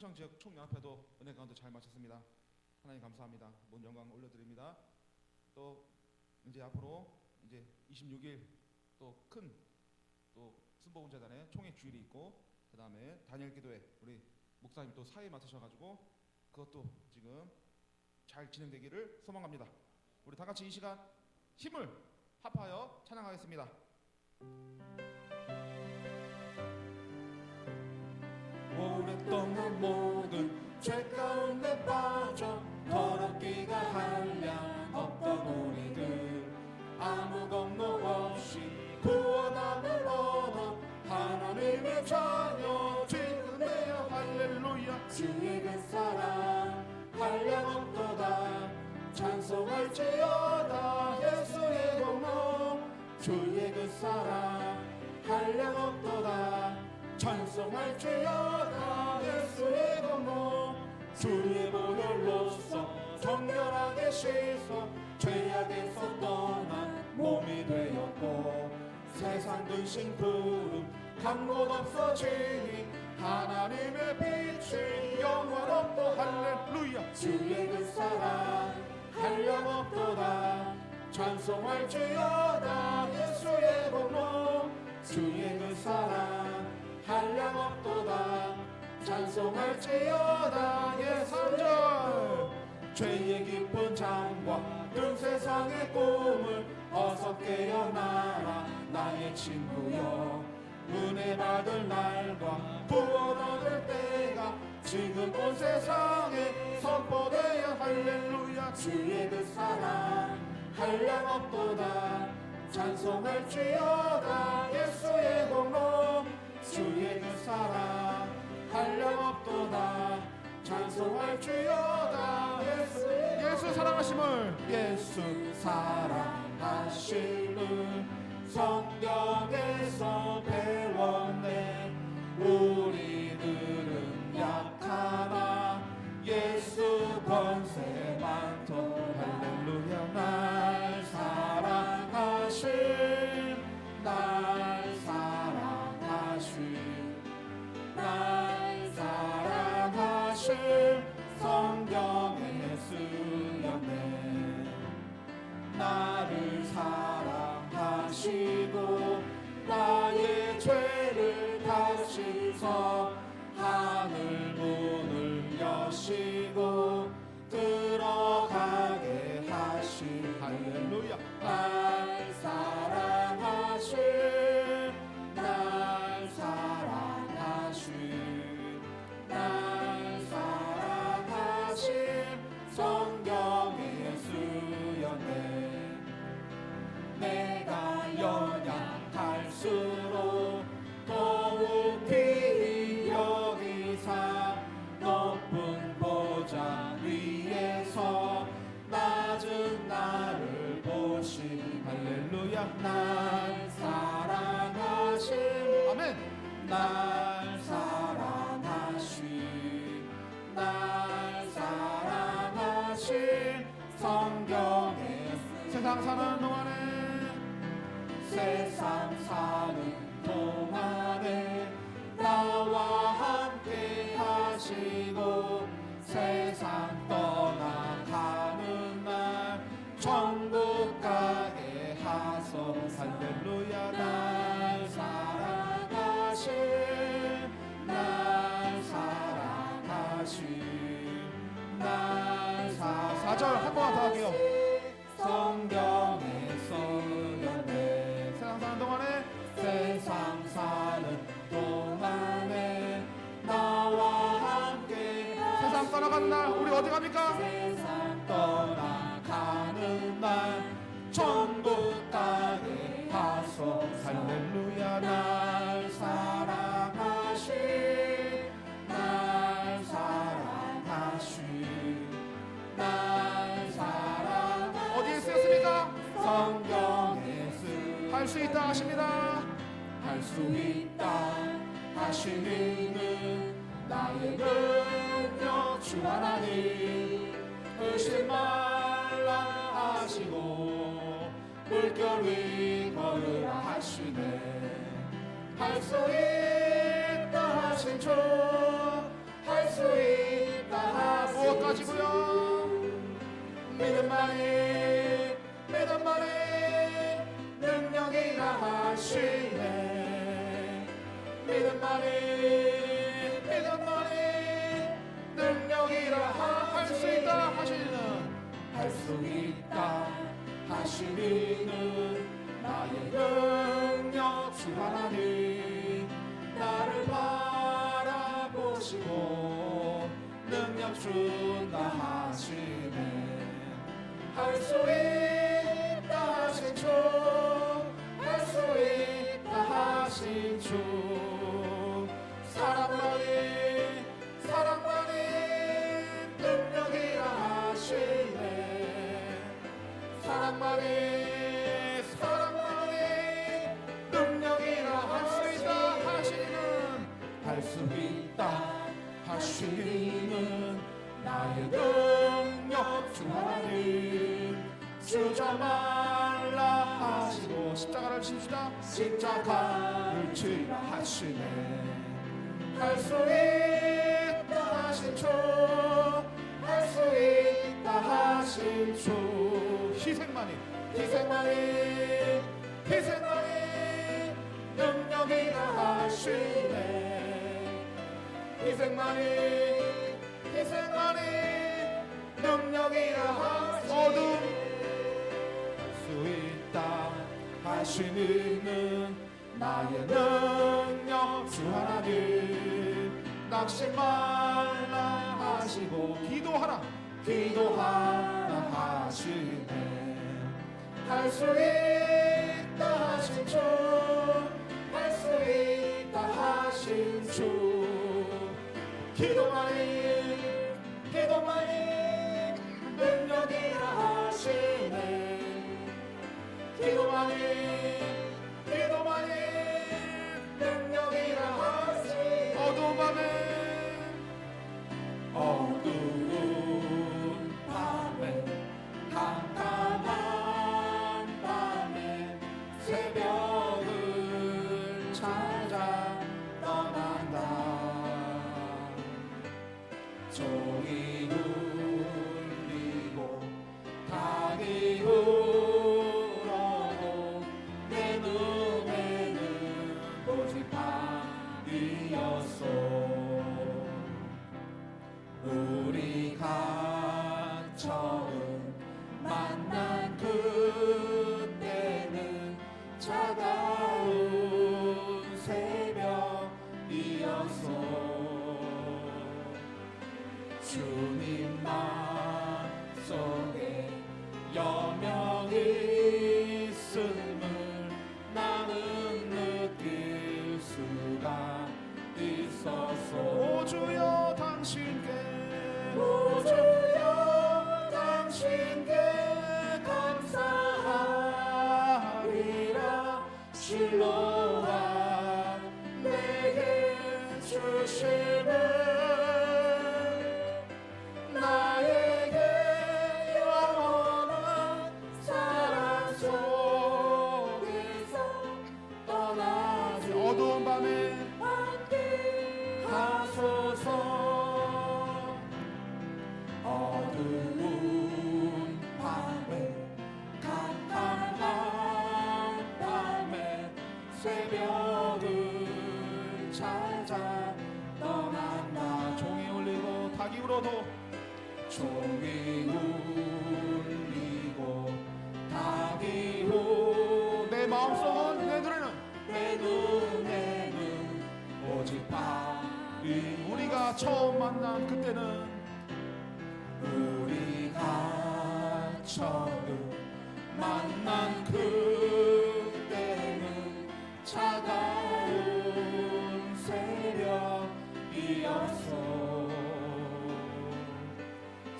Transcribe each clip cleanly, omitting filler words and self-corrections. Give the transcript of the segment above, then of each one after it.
충청지역 총연합회도 은혜 가운데 잘 마쳤습니다. 하나님 감사합니다. 모든 영광 올려드립니다. 또 이제 앞으로 이제 26일 또 큰 또 순복음재단의 총회 주일이 있고, 그 다음에 다니엘 기도회 우리 목사님이 또 사회 맡으셔가지고 그것도 지금 잘 진행되기를 소망합니다. 우리 다 같이 이 시간 힘을 합하여 찬양하겠습니다. 오랫동안 모든 죄 가운데 빠져 더럽기가 한량 없던 우리들, 아무 공로 없이 구원함을 얻어 하나님의 자녀 지금에야 할렐루야. 주의 그 사랑 한량 없도다 찬송할지어다 예수의 공로. 주의 그 사랑 한량 없도다 찬송할지어다 예수의 공로. 주의 보혈로서 정결하게 씻어 죄악에서 떠난 몸이 되었고, 세상 근심 구름 강못 없어지니 하나님의 빛이 영원없도 할렐루야. 주의 그 사랑 한량없도다 찬송할지어다 예수의 공로. 주의 그 사랑 한량없도다 찬송할지어다 예수의. 죄의 깊은 잠과 큰 세상의 꿈을 어서 깨어나라 나의 친구여. 은혜 받을 날과 구원 얻을 때가 지금 온 세상에 선포되어 할렐루야. 주의 그 사랑 한량없도다 찬송할지어다 예수의 공로. 주의 그 사랑 한량없도다 찬송할지어다 예수 사랑하심을. 예수 사랑하심을 성경에서 배웠네. 우리들은 약하나 예수 권세 많도록 할렐루야. 날 사랑하심 날 사랑하심 날 사랑하심 성경에 쓰였네. 나를 사랑하시고 나의 죄를 다시 서 하늘 문을 여시고 들어가게 하신 할렐루야. 날 사랑하신 날 사랑하신 날 사랑하신 성경에 쓰였네. 내가 연약할수록 더욱 귀히 여기사 높은 보좌 위에서 낮은 나를 보시 할렐루야. 날 사랑하신 아멘. 날 사랑하신 날 사랑하신 성경에 세상 사는 동안에 세상 사는 동안에 나와 함께 하시고 세상 떠나가는 날 천국 가게 하소 할렐루야. 날 사랑하신 날 사랑하신 날 사절 한 번 더 할게요. 성경에 쓰였네. 세상 사는 동안에 세상 사는 동안에 나와 함께 세상 떠나가는 날 우리 어디 갑니까? 세상 떠나가는 날 천국 가게 하소 할렐루야. 날 사랑하신 날 사랑하신 날 사랑하신 어디에 쓰였습니까? 성경에 할 수 있다 하십니다. 할 수 있다 하시는 나의 능력 주 하나님. 의심 말라 하시고 물결 위 걸으라 하시네. 할 수 있다 하신 주 할 수 믿음만이 능력이라 하시네. 믿음만이 능력이라 할 수 있다 하시는 할 수 있다 하시는 나의 능력 주 하나님 나를 바라보시고 능력 준다 하시네. 할 수 있다 하신 주 할 수 있다 하신 주 사랑만이 능력이라 하시네. 사랑만이 능력이라 할 수 있다 하시는 할 수 있다 하시는 나의 능력 주 하나님 주저 말라 하시고 십자가를 치시다 십자가를 치라 하시네. 할 수 있다 하신 주 할 수 있다 하신 주 희생만이 능력이라 하시네. 희생만이 능력이라 하시네. 어둠 수 있다 하시는 나의 능력 주 하나님 낙심 말라 하시고 기도하라 하시네. 할 수 있다 하신 주 할 수 있다 하신 주 기도만이 능력이라 하시네. 기도만이 능력이라 하시네. 어두운 밤에 깜깜한 밤에 새벽을 찾아 떠난다. 종이 울리고 닭이 울어도 내 눈에는 오직 밤이었어. 우리가 처음 만난 그때는 차가운 새벽이었어. 주님 마음속에 여명이 있음을 나는 느낄 수가 있었어. 오 주여 당신께 감사하리라. 실로와 내게 주심을 나에게 영원한 사랑 속에서 떠나지 어두운 밤에 하소서. 어두운 밤에 깜깜한 밤에 새벽을 찾아 떠난다. 종이 울리고 닭이 울어도 종이 울리고 닭이 내 마음속은 내 눈에는 오직 밤이. 우리가 처음 만난 그때는 우리가 처음 만난 그때는 차가운 새벽이었어.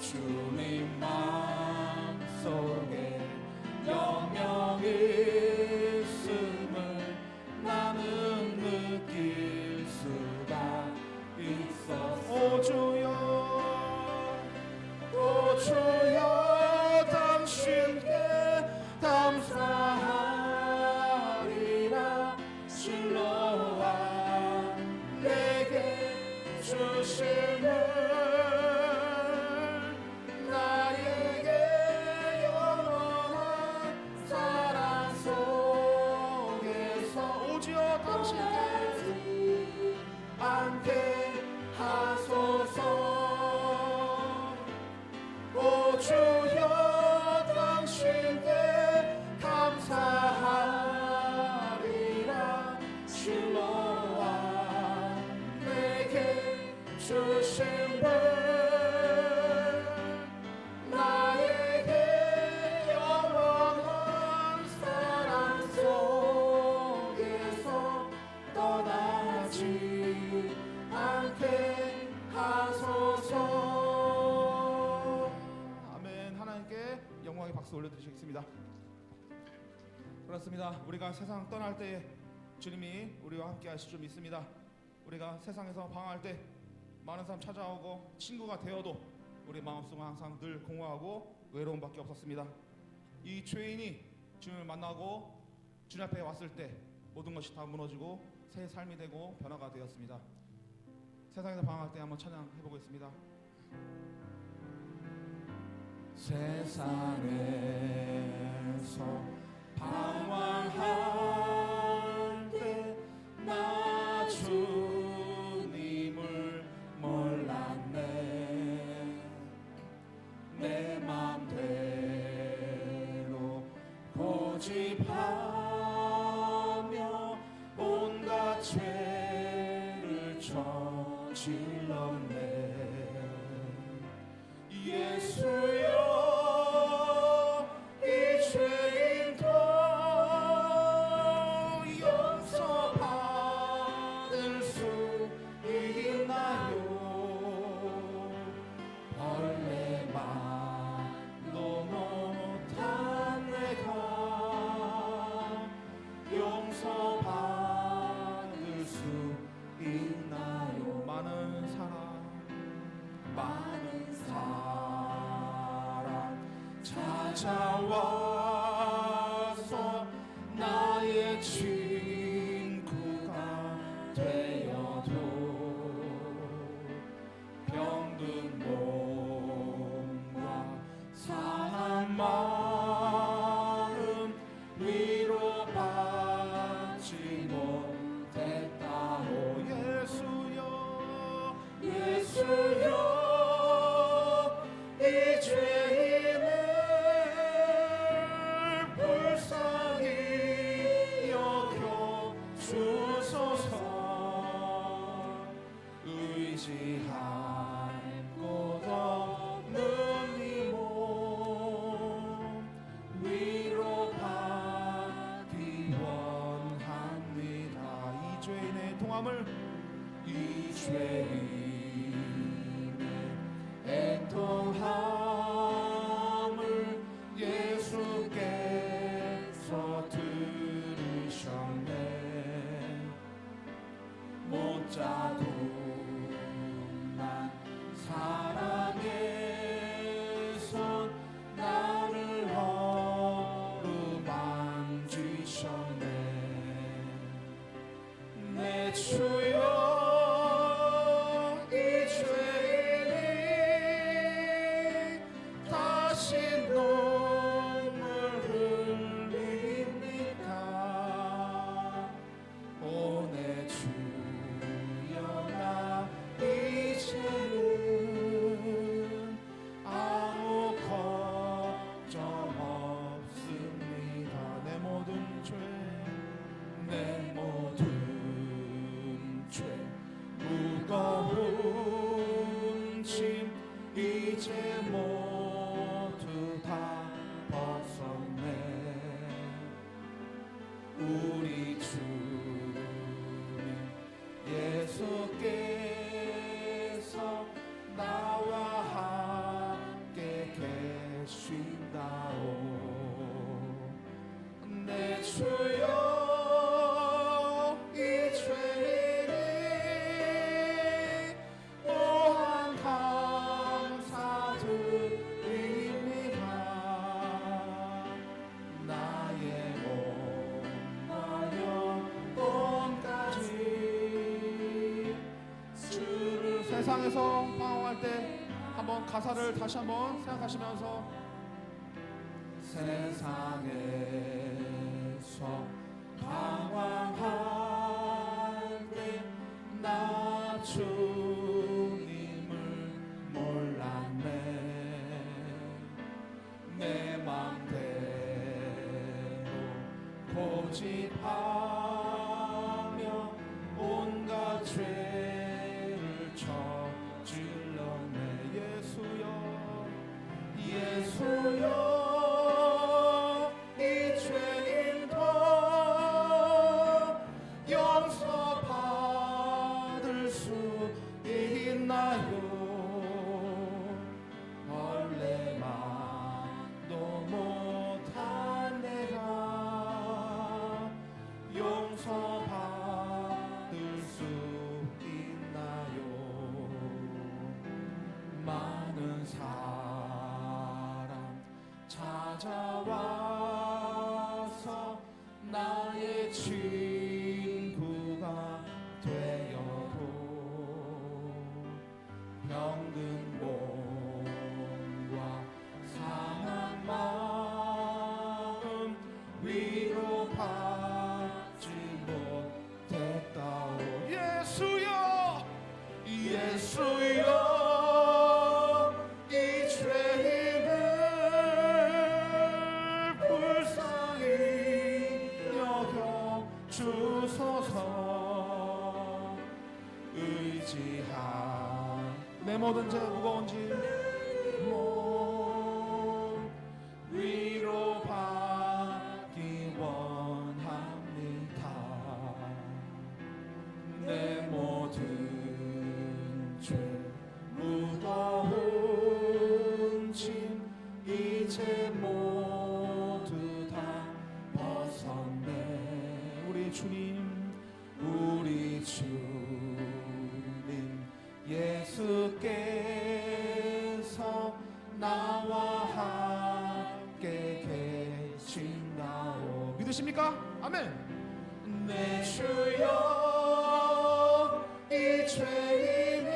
주님 마음속에 영영이 있음을 나는 느낄 수가 있었어. 오 주여 당신께 감사하리라. 실로와 내게 주심을 나에게 주신 분 나에게 영원한 사랑 속에서 떠나지 않게 하소서. 아멘. 하나님께 영광의 박수 올려드리시겠습니다. 그렇습니다. 우리가 세상 떠날 때 주님이 우리와 함께 하실 줄 믿습니다. 우리가 세상에서 방황할 때 많은 사람 찾아오고 친구가 되어도 우리 마음속은 항상 늘 공허하고 외로움밖에 없었습니다. 이 죄인이 주님을 만나고 주님 앞에 왔을 때 모든 것이 다 무너지고 새 삶이 되고 변화가 되었습니다. 세상에서 방황할 때 한번 찬양해 보겠습니다. 세상에서 방황할 때 나 주님을 몰랐네. 내 맘대로 고집하며 온갖 죄를 저질렀네. 예수여 이 죄인도 용서받을 수 있나요? 벌레만도 못한 내가 용서받을 수 있나요? 많은 사랑 찾아와서 나의 친구가 되어도 병든 몸과 상한 마음 위로받지 못했다오. 예수여 이 죄인을 불쌍히 여겨 주소서. 의지할 곳 없는 이 몸 위로받기 원합니다. 이 죄인의 통함을 이 죄인의 애통함을 예수께서 들으셨네. 못 자국난 사랑의 손 나를 어루만지셨네. 내 주여 이 죄인이 다시 눈물 흘립니까? 오 내 주여 나 이제는 아무 걱정 없습니다. 내 모든 죄 무거운 짐 이제 모두 다 벗었네. 우리 주님 예수께서 나와 함께 계신다오. 내 주여 이 죄인이 무한 감사드립니다. 나의 몸과 영혼까지 주를. 세상에서 방황할 때 한번 가사를 다시 한번 생각하시면서 세상에서 방황할 때 나 주님을 몰랐네. 내 맘대로 고집하며 온갖 죄를 저질렀네. 사람 찾아와서 나의 친구가 되어도 병든 몸과 상한 마음 위로받지 못했다오. 예수여 예수여 이 죄인을 불쌍히 여겨 주소서. 의지한 내 모든 죄 무거운 짐 몸 위로받기 원합니다. 내 모든 죄 무거운 짐 이제 모두 다 벗었네. 우리 주님 예수께서 나와 함께 계신다오. 믿으십니까? 아멘. 내 주여 이 죄인이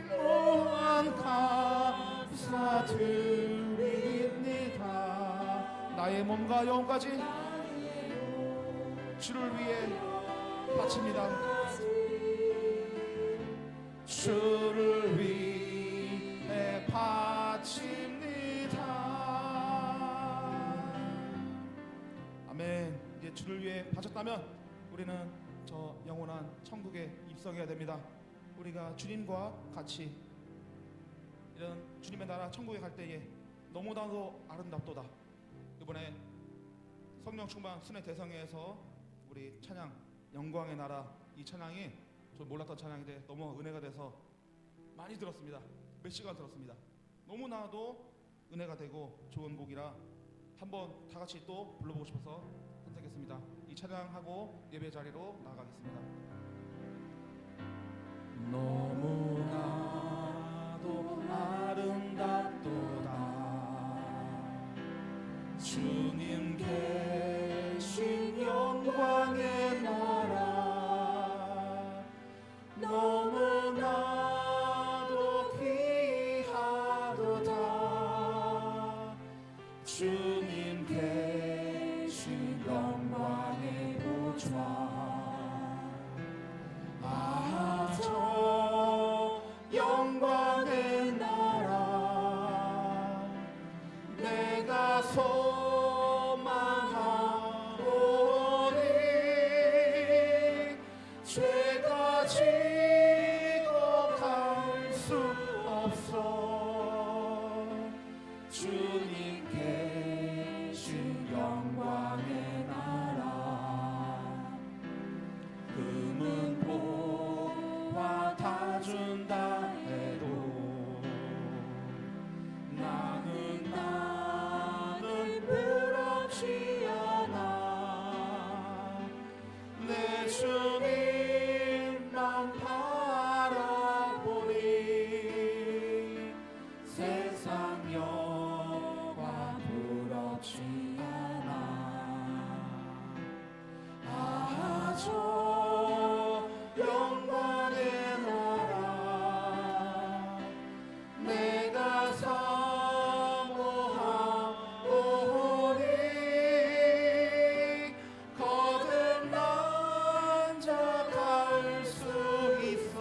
무한 감사드립니다. 나의 몸과 영혼까지 주를 위해 바칩니다. 주를 위해 바칩니다. 아멘. 이제 주를 위해 바쳤다면 우리는 저 영원한 천국에 입성해야 됩니다. 우리가 주님과 같이 이런 주님의 나라 천국에 갈 때에 너무나도 아름답도다. 이번에 성령 충만 순회 대성회에서 우리 찬양 영광의 나라 이 찬양이 저 몰랐던 찬양인데 너무 은혜가 돼서 많이 들었습니다. 몇 시간 들었습니다. 너무나도 은혜가 되고 좋은 곡이라 한번 다 같이 또 불러보고 싶어서 선택했습니다. 이 찬양하고 예배 자리로 나가겠습니다. 너무나도 아름답도다 주님 계신 영광의 나라. 너무나도 귀하도다 주님 계신 영광의 보좌. 저 영광의 나라 내가 소망하오니 죄가 지고 갈 수 없어 주님 계신 영광의 나라. 금은 보화 다 준다 해도 나는 부럽지 않아. 내 주님만 바라보니 세상 영화 부럽지 않아. 저 영광의 나라 내가 사모하오니 거듭난 자 갈 수 있어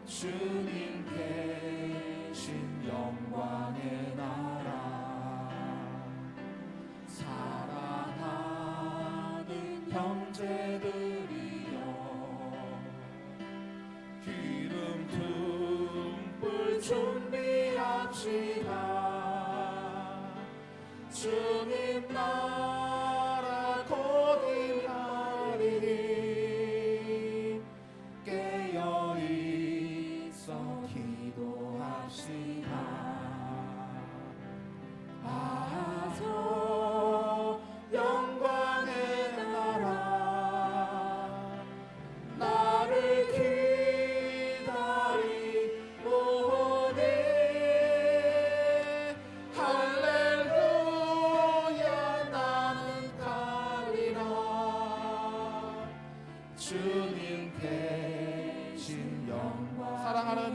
주님 계신 영광의 나라. 사랑하는 형제들이여 기름 듬불 준비합시다. 주님 나라 곧 임하리니 깨어있어 기도합시다. 저 영광의 나라 나를 기다리네.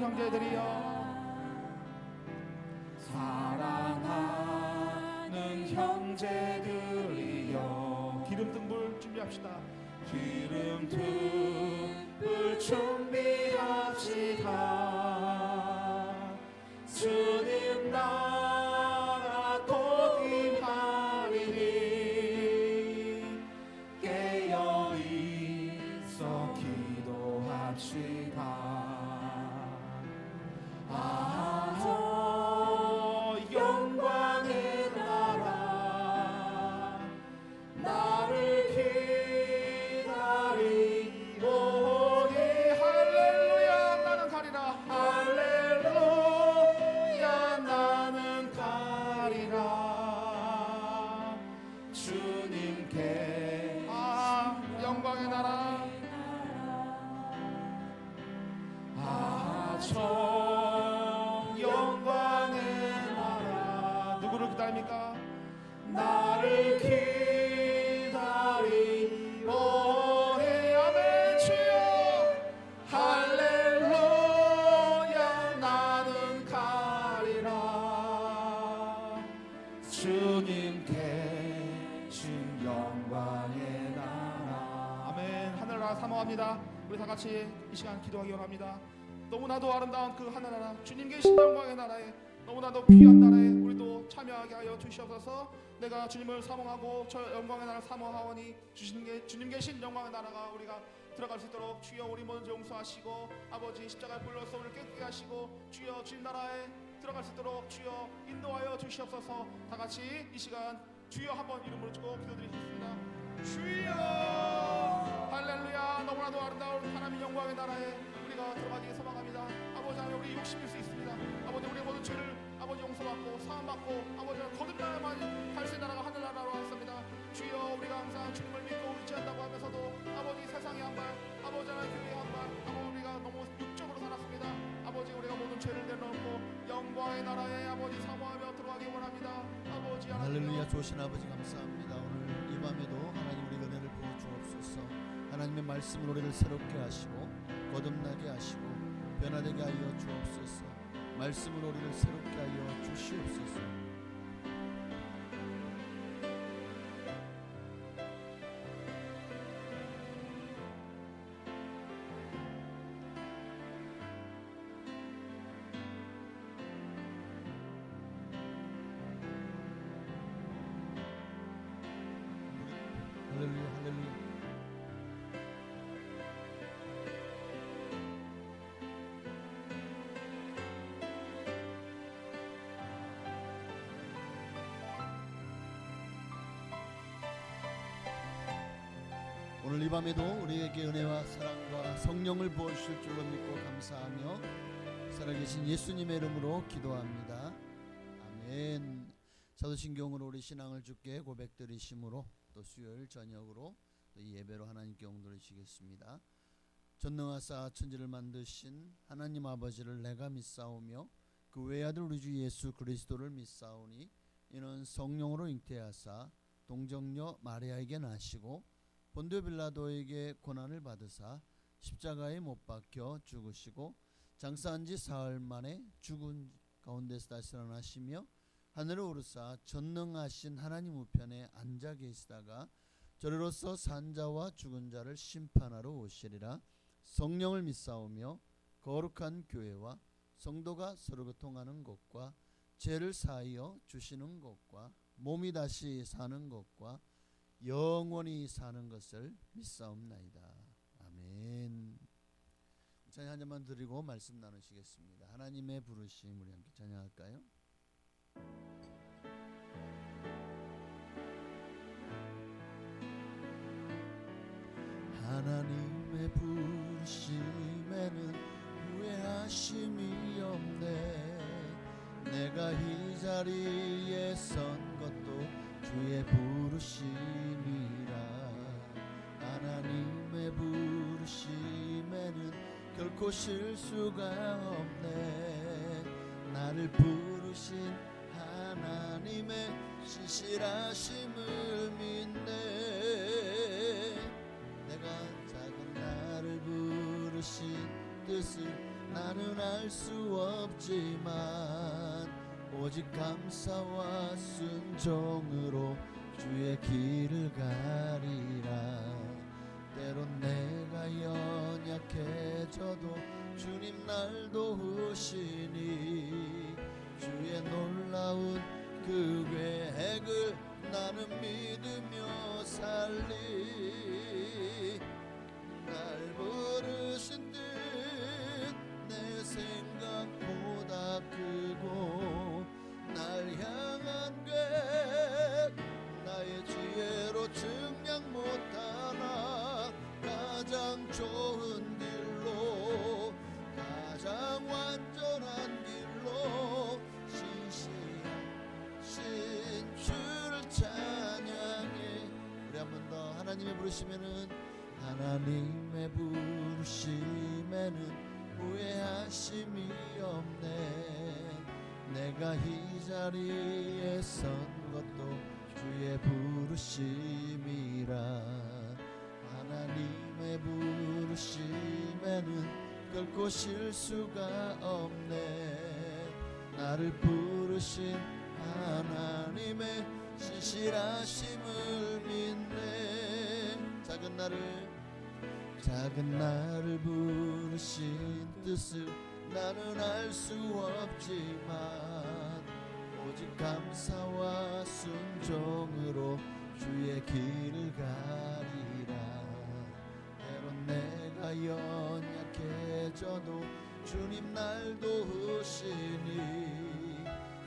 형제들이여 사랑하는 형제들이여 기름등불 준비합시다. 기름등불 준비합시다. 주님 나라 곧 임하리니 깨어 있어 기도합시다. 영광의 나라 나를 기다리오니 할렐루야 나는 가리라. 할렐루야 나는 가리라. 주님께 영광의 나라 저 영광의 나라 누구를 기다립니까? 나를 기다리오니 아멘. 주여 할렐루야 나는 가리라. 주님께 준 영광의 나라 아멘. 하늘나라 사모합니다. 우리 다같이 이 시간 기도하기 원합니다. 너무나도 아름다운 그 하늘나라 주님 계신 영광의 나라에 너무나도 귀한 나라에 우리도 참여하게 하여 주시옵소서. 내가 주님을 사모하고 저 영광의 나라를 사모하오니 주님 계신 영광의 나라가 우리가 들어갈 수 있도록 주여 우리 먼저 용서하시고 아버지 십자가에 불러서 우리를 깨끗게 하시고 주여 주님 나라에 들어갈 수 있도록 주여 인도하여 주시옵소서. 다같이 이 시간 주여 한번 이름으로 주고 기도드리겠습니다. 주여 할렐루야. 너무나도 아름다운 하나님 영광의 나라에 우리가 들어가기 소망합니다. 아버지 하나님 우리 욕심일 수 있습니다. 아버지 우리의 모든 죄를 아버지 용서받고 사함받고 아버지 거듭나야만 갈 수 있는 나라가 하늘나라로 왔습니다. 주여 우리가 항상 주님을 믿고 의지한다고 하면서도 아버지 세상의 한발 아버지 하나님 교회의 한발 아버지 우리가 너무 육적으로 살았습니다. 아버지 우리가 모든 죄를 내려놓고 영광의 나라에 아버지 사모하며 들어가기 원합니다. 아버지 하나님 할렐루야. 좋으신 아버지 감사합니다. 오늘 이 밤에도 하나님 우리 은혜를 부어 주옵소서. 하나님의 말씀으로 우리를 새롭게 하시고 거듭나게 하시고 변화되게 하여 주옵소서. 말씀으로 우리를 새롭게 하여 주시옵소서. 할렐루야 할렐루야. 오늘 이 밤에도 우리에게 은혜와 사랑과 성령을 부어주실 줄로 믿고 감사하며 살아계신 예수님의 이름으로 기도합니다. 아멘. 사도신경으로 우리 신앙을 주께 고백드리심으로 또 수요일 저녁으로 또 이 예배로 하나님께 옹드리시겠습니다. 전능하사 천지를 만드신 하나님 아버지를 내가 믿사오며 그 외아들 우리 주 예수 그리스도를 믿사오니 이는 성령으로 잉태하사 동정녀 마리아에게 나시고 본디오 빌라도에게 고난을 받으사 십자가에 못 박혀 죽으시고 장사한 지 사흘 만에 죽은 가운데서 다시 일어나시며 하늘을 오르사 전능하신 하나님 우편에 앉아 계시다가 저리로서 산 자와 죽은 자를 심판하러 오시리라. 성령을 믿사오며 거룩한 교회와 성도가 서로 교통하는 것과 죄를 사하여 주시는 것과 몸이 다시 사는 것과 영원히 사는 것을 믿사옵나이다. 아멘. 찬양 한 잔만 드리고 말씀 나누시겠습니다. 하나님의 부르심 우리 함께 찬양할까요? 하나님의 부르심에는 후회하심이 없네. 내가 이 자리에 선 것도 주의 부르심이라. 하나님의 부르심에는 결코 실수가 없네. 나를 부르신 하나님의 신실하심을 믿네. 내가 작은 나를 부르신 뜻을 나는 알 수 없지만 오직 감사와 순종으로 주의 길을 가리라. 때론 내가 연약해져도 주님 날 도우시니 주의 놀라운 그 계획을 나는 믿으며 살리. 날 부르신 듯 내 생각보다 크고 날 향한 계획 나의 지혜로 증량 못하나 가장 좋은 길로 가장 완전한 길로 신실하신 주를 찬양해. 우리 한 번 더 하나님의 부르시면은 하나님의 부르심에는 후회하심이 없네. 내가 이 자리에 선 것도 주의 부르심이라. 하나님의 부르심에는 결코 실수가 없네. 나를 부르신 하나님의 신실하심을 믿네. 작은 나를 부르신 뜻을 나는 알 수 없지만 오직 감사와 순종으로 주의 길을 가리라. 때론 내가 연약해져도 주님 날 도우시니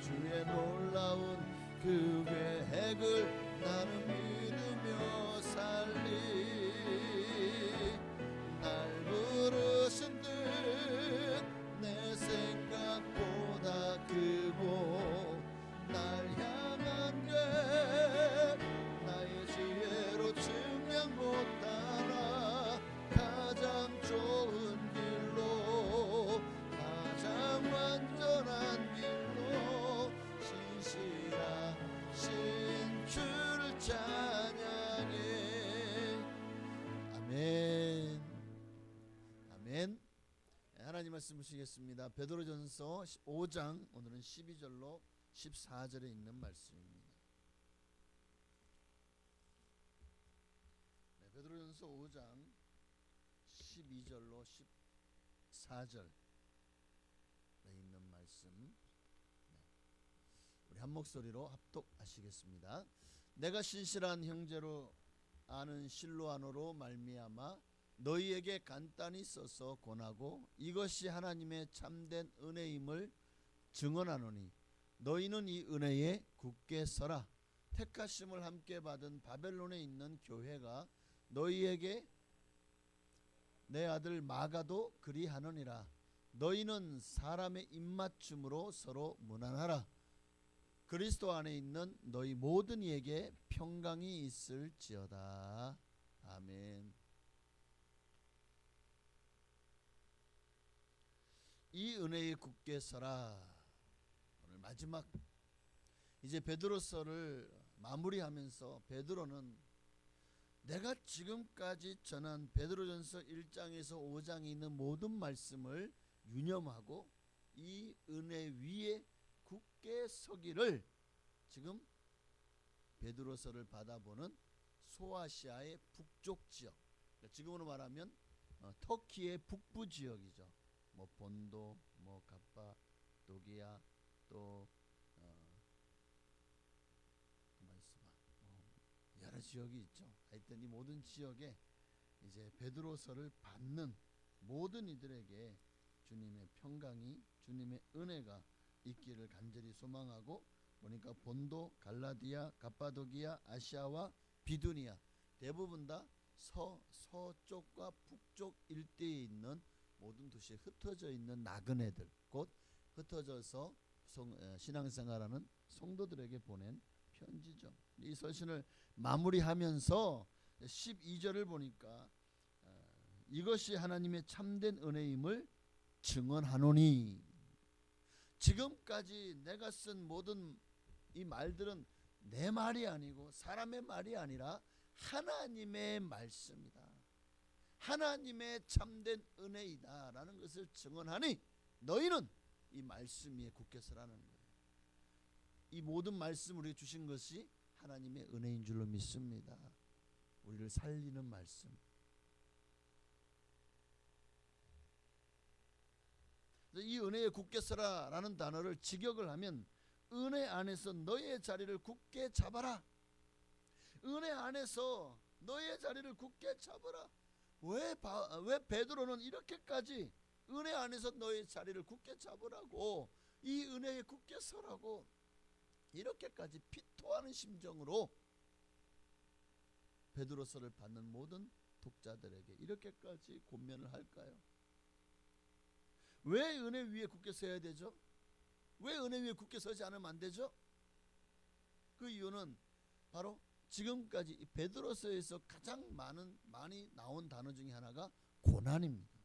주의 놀라운 그 계획을 나는 믿으며 살리. 날 부르신 듯 내 생각보다 크고 날 향한 계획 나의 지혜로 증량 못하나 가장 좋은 길로 가장 완전한 길로 신실하신 주를 찬양해. 아멘. 아멘. 하나님 말씀 보시겠습니다. 베드로전서 5장 오늘은 12절로 14절에 있는 말씀입니다. 네, 베드로전서 5장 12절로 14절에 있는 말씀. 네. 우리 한 목소리로 합독하시겠습니다. 내가 신실한 형제로 아는 실로아노로 말미암아 너희에게 간단히 써서 권하고 이것이 하나님의 참된 은혜임을 증언하노니 너희는 이 은혜에 굳게 서라. 택하심을 함께 받은 바벨론에 있는 교회가 너희에게 내 아들 마가도 그리하느니라. 너희는 사람의 입맞춤으로 서로 무난하라. 그리스도 안에 있는 너희 모든 이에게 평강이 있을지어다. 아멘. 이 은혜에 굳게 서라. 오늘 마지막 이제 베드로서를 마무리하면서 베드로는 내가 지금까지 전한 베드로전서 1장에서 5장에 있는 모든 말씀을 유념하고 이 은혜 위에 굳게 서기를 지금 베드로서를 받아보는 소아시아의 북쪽 지역, 지금으로 말하면 터키의 북부 지역이죠. 뭐 본도, 뭐 갑바도기아, 또 여러 지역이 있죠. 하여튼 이 모든 지역에 이제 베드로서를 받는 모든 이들에게 주님의 평강이, 주님의 은혜가 있기를 간절히 소망하고, 보니까 본도, 갈라디아, 갑바도기아, 아시아와 비두니아 대부분 다 서쪽과 북쪽 일대에 있는 모든 도시에 흩어져 있는 나그네들, 곧 흩어져서 신앙생활하는 성도들에게 보낸 편지죠. 이 서신을 마무리하면서 12절을 보니까 이것이 하나님의 참된 은혜임을 증언하노니, 지금까지 내가 쓴 모든 이 말들은 내 말이 아니고 사람의 말이 아니라 하나님의 말씀이다. 하나님의 참된 은혜이다라는 것을 증언하니 너희는 이 말씀 위에 굳게 서라는 거예요. 이 모든 말씀 우리에게 주신 것이 하나님의 은혜인 줄로 믿습니다. 우리를 살리는 말씀. 이 은혜에 굳게 서라라는 단어를 직역을 하면 은혜 안에서 너의 자리를 굳게 잡아라. 은혜 안에서 너의 자리를 굳게 잡아라. 왜 베드로는 이렇게까지 은혜 안에서 너의 자리를 굳게 잡으라고, 이 은혜에 굳게 서라고 이렇게까지 피토하는 심정으로 베드로서를 받는 모든 독자들에게 이렇게까지 권면을 할까요? 왜 은혜 위에 굳게 서야 되죠? 왜 은혜 위에 굳게 서지 않으면 안 되죠? 그 이유는 바로 지금까지 베드로서에서 가장 많이 나온 단어 중에 하나가 고난입니다.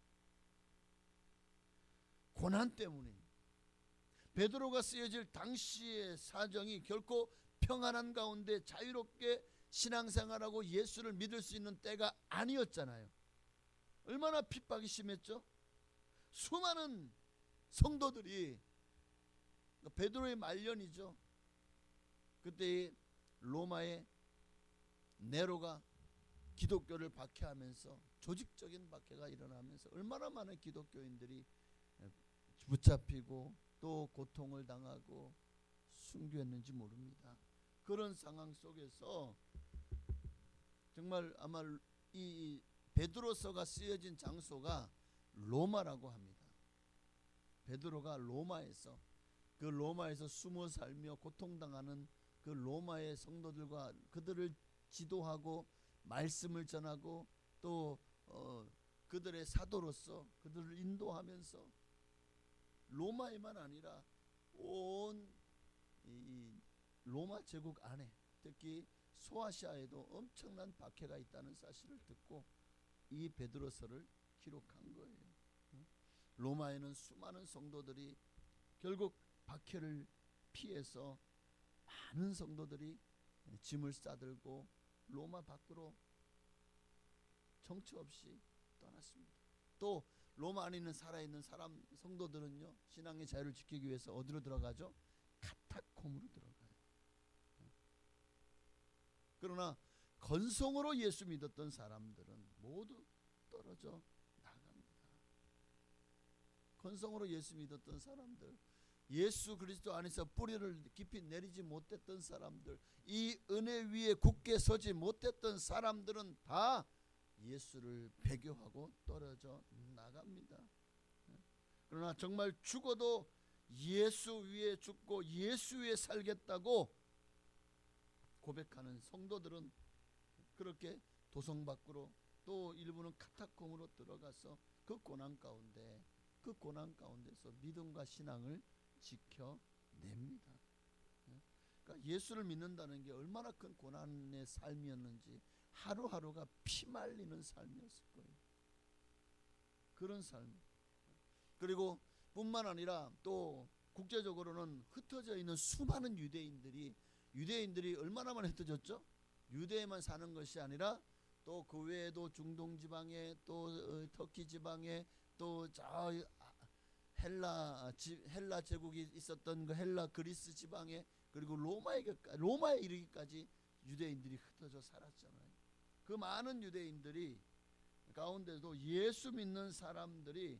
고난 때문입니다. 베드로가 쓰여질 당시의 사정이 결코 평안한 가운데 자유롭게 신앙생활하고 예수를 믿을 수 있는 때가 아니었잖아요. 얼마나 핍박이 심했죠? 수많은 성도들이, 베드로의 말년이죠. 그때 로마의 네로가 기독교를 박해하면서 조직적인 박해가 일어나면서 얼마나 많은 기독교인들이 붙잡히고 또 고통을 당하고 순교했는지 모릅니다. 그런 상황 속에서 정말 아마 이 베드로서가 쓰여진 장소가 로마라고 합니다. 베드로가 로마에서 숨어 살며 고통당하는 그 로마의 성도들과 그들을 지도하고 말씀을 전하고 또 그들의 사도로서 그들을 인도하면서 로마에만 아니라 온 이 로마 제국 안에, 특히 소아시아에도 엄청난 박해가 있다는 사실을 듣고 이 베드로서를 기록한 거예요. 로마에는 수많은 성도들이 결국 박해를 피해서 많은 성도들이 짐을 싸들고 로마 밖으로 정처 없이 떠났습니다. 또 로마 안에 있는 살아있는 성도들은요, 신앙의 자유를 지키기 위해서 어디로 들어가죠? 카타콤으로 들어가요. 그러나 건성으로 예수 믿었던 사람들은 모두 떨어져 나갑니다. 건성으로 예수 믿었던 사람들, 예수 그리스도 안에서 뿌리를 깊이 내리지 못했던 사람들, 이 은혜 위에 굳게 서지 못했던 사람들은 다 예수를 배교하고 떨어져 나갑니다. 그러나 정말 죽어도 예수 위에 죽고 예수 위에 살겠다고 고백하는 성도들은 그렇게 도성 밖으로, 또 일부는 카타콤으로 들어가서 그 고난 가운데서 믿음과 신앙을 지켜냅니다. 그러니까 예수를 믿는다는 게 얼마나 큰 고난의 삶이었는지, 하루하루가 피 말리는 삶이었을 거예요. 그런 삶. 그리고 뿐만 아니라 또 국제적으로는 흩어져 있는 수많은 유대인들이 얼마나 많이 흩어졌죠? 유대에만 사는 것이 아니라 또 그 외에도 중동 지방에, 또 터키 지방에, 또 저 헬라 제국이 있었던 그 헬라 그리스 지방에, 그리고 로마에 이르기까지 유대인들이 흩어져 살았잖아요. 그 많은 유대인들이 가운데도 예수 믿는 사람들이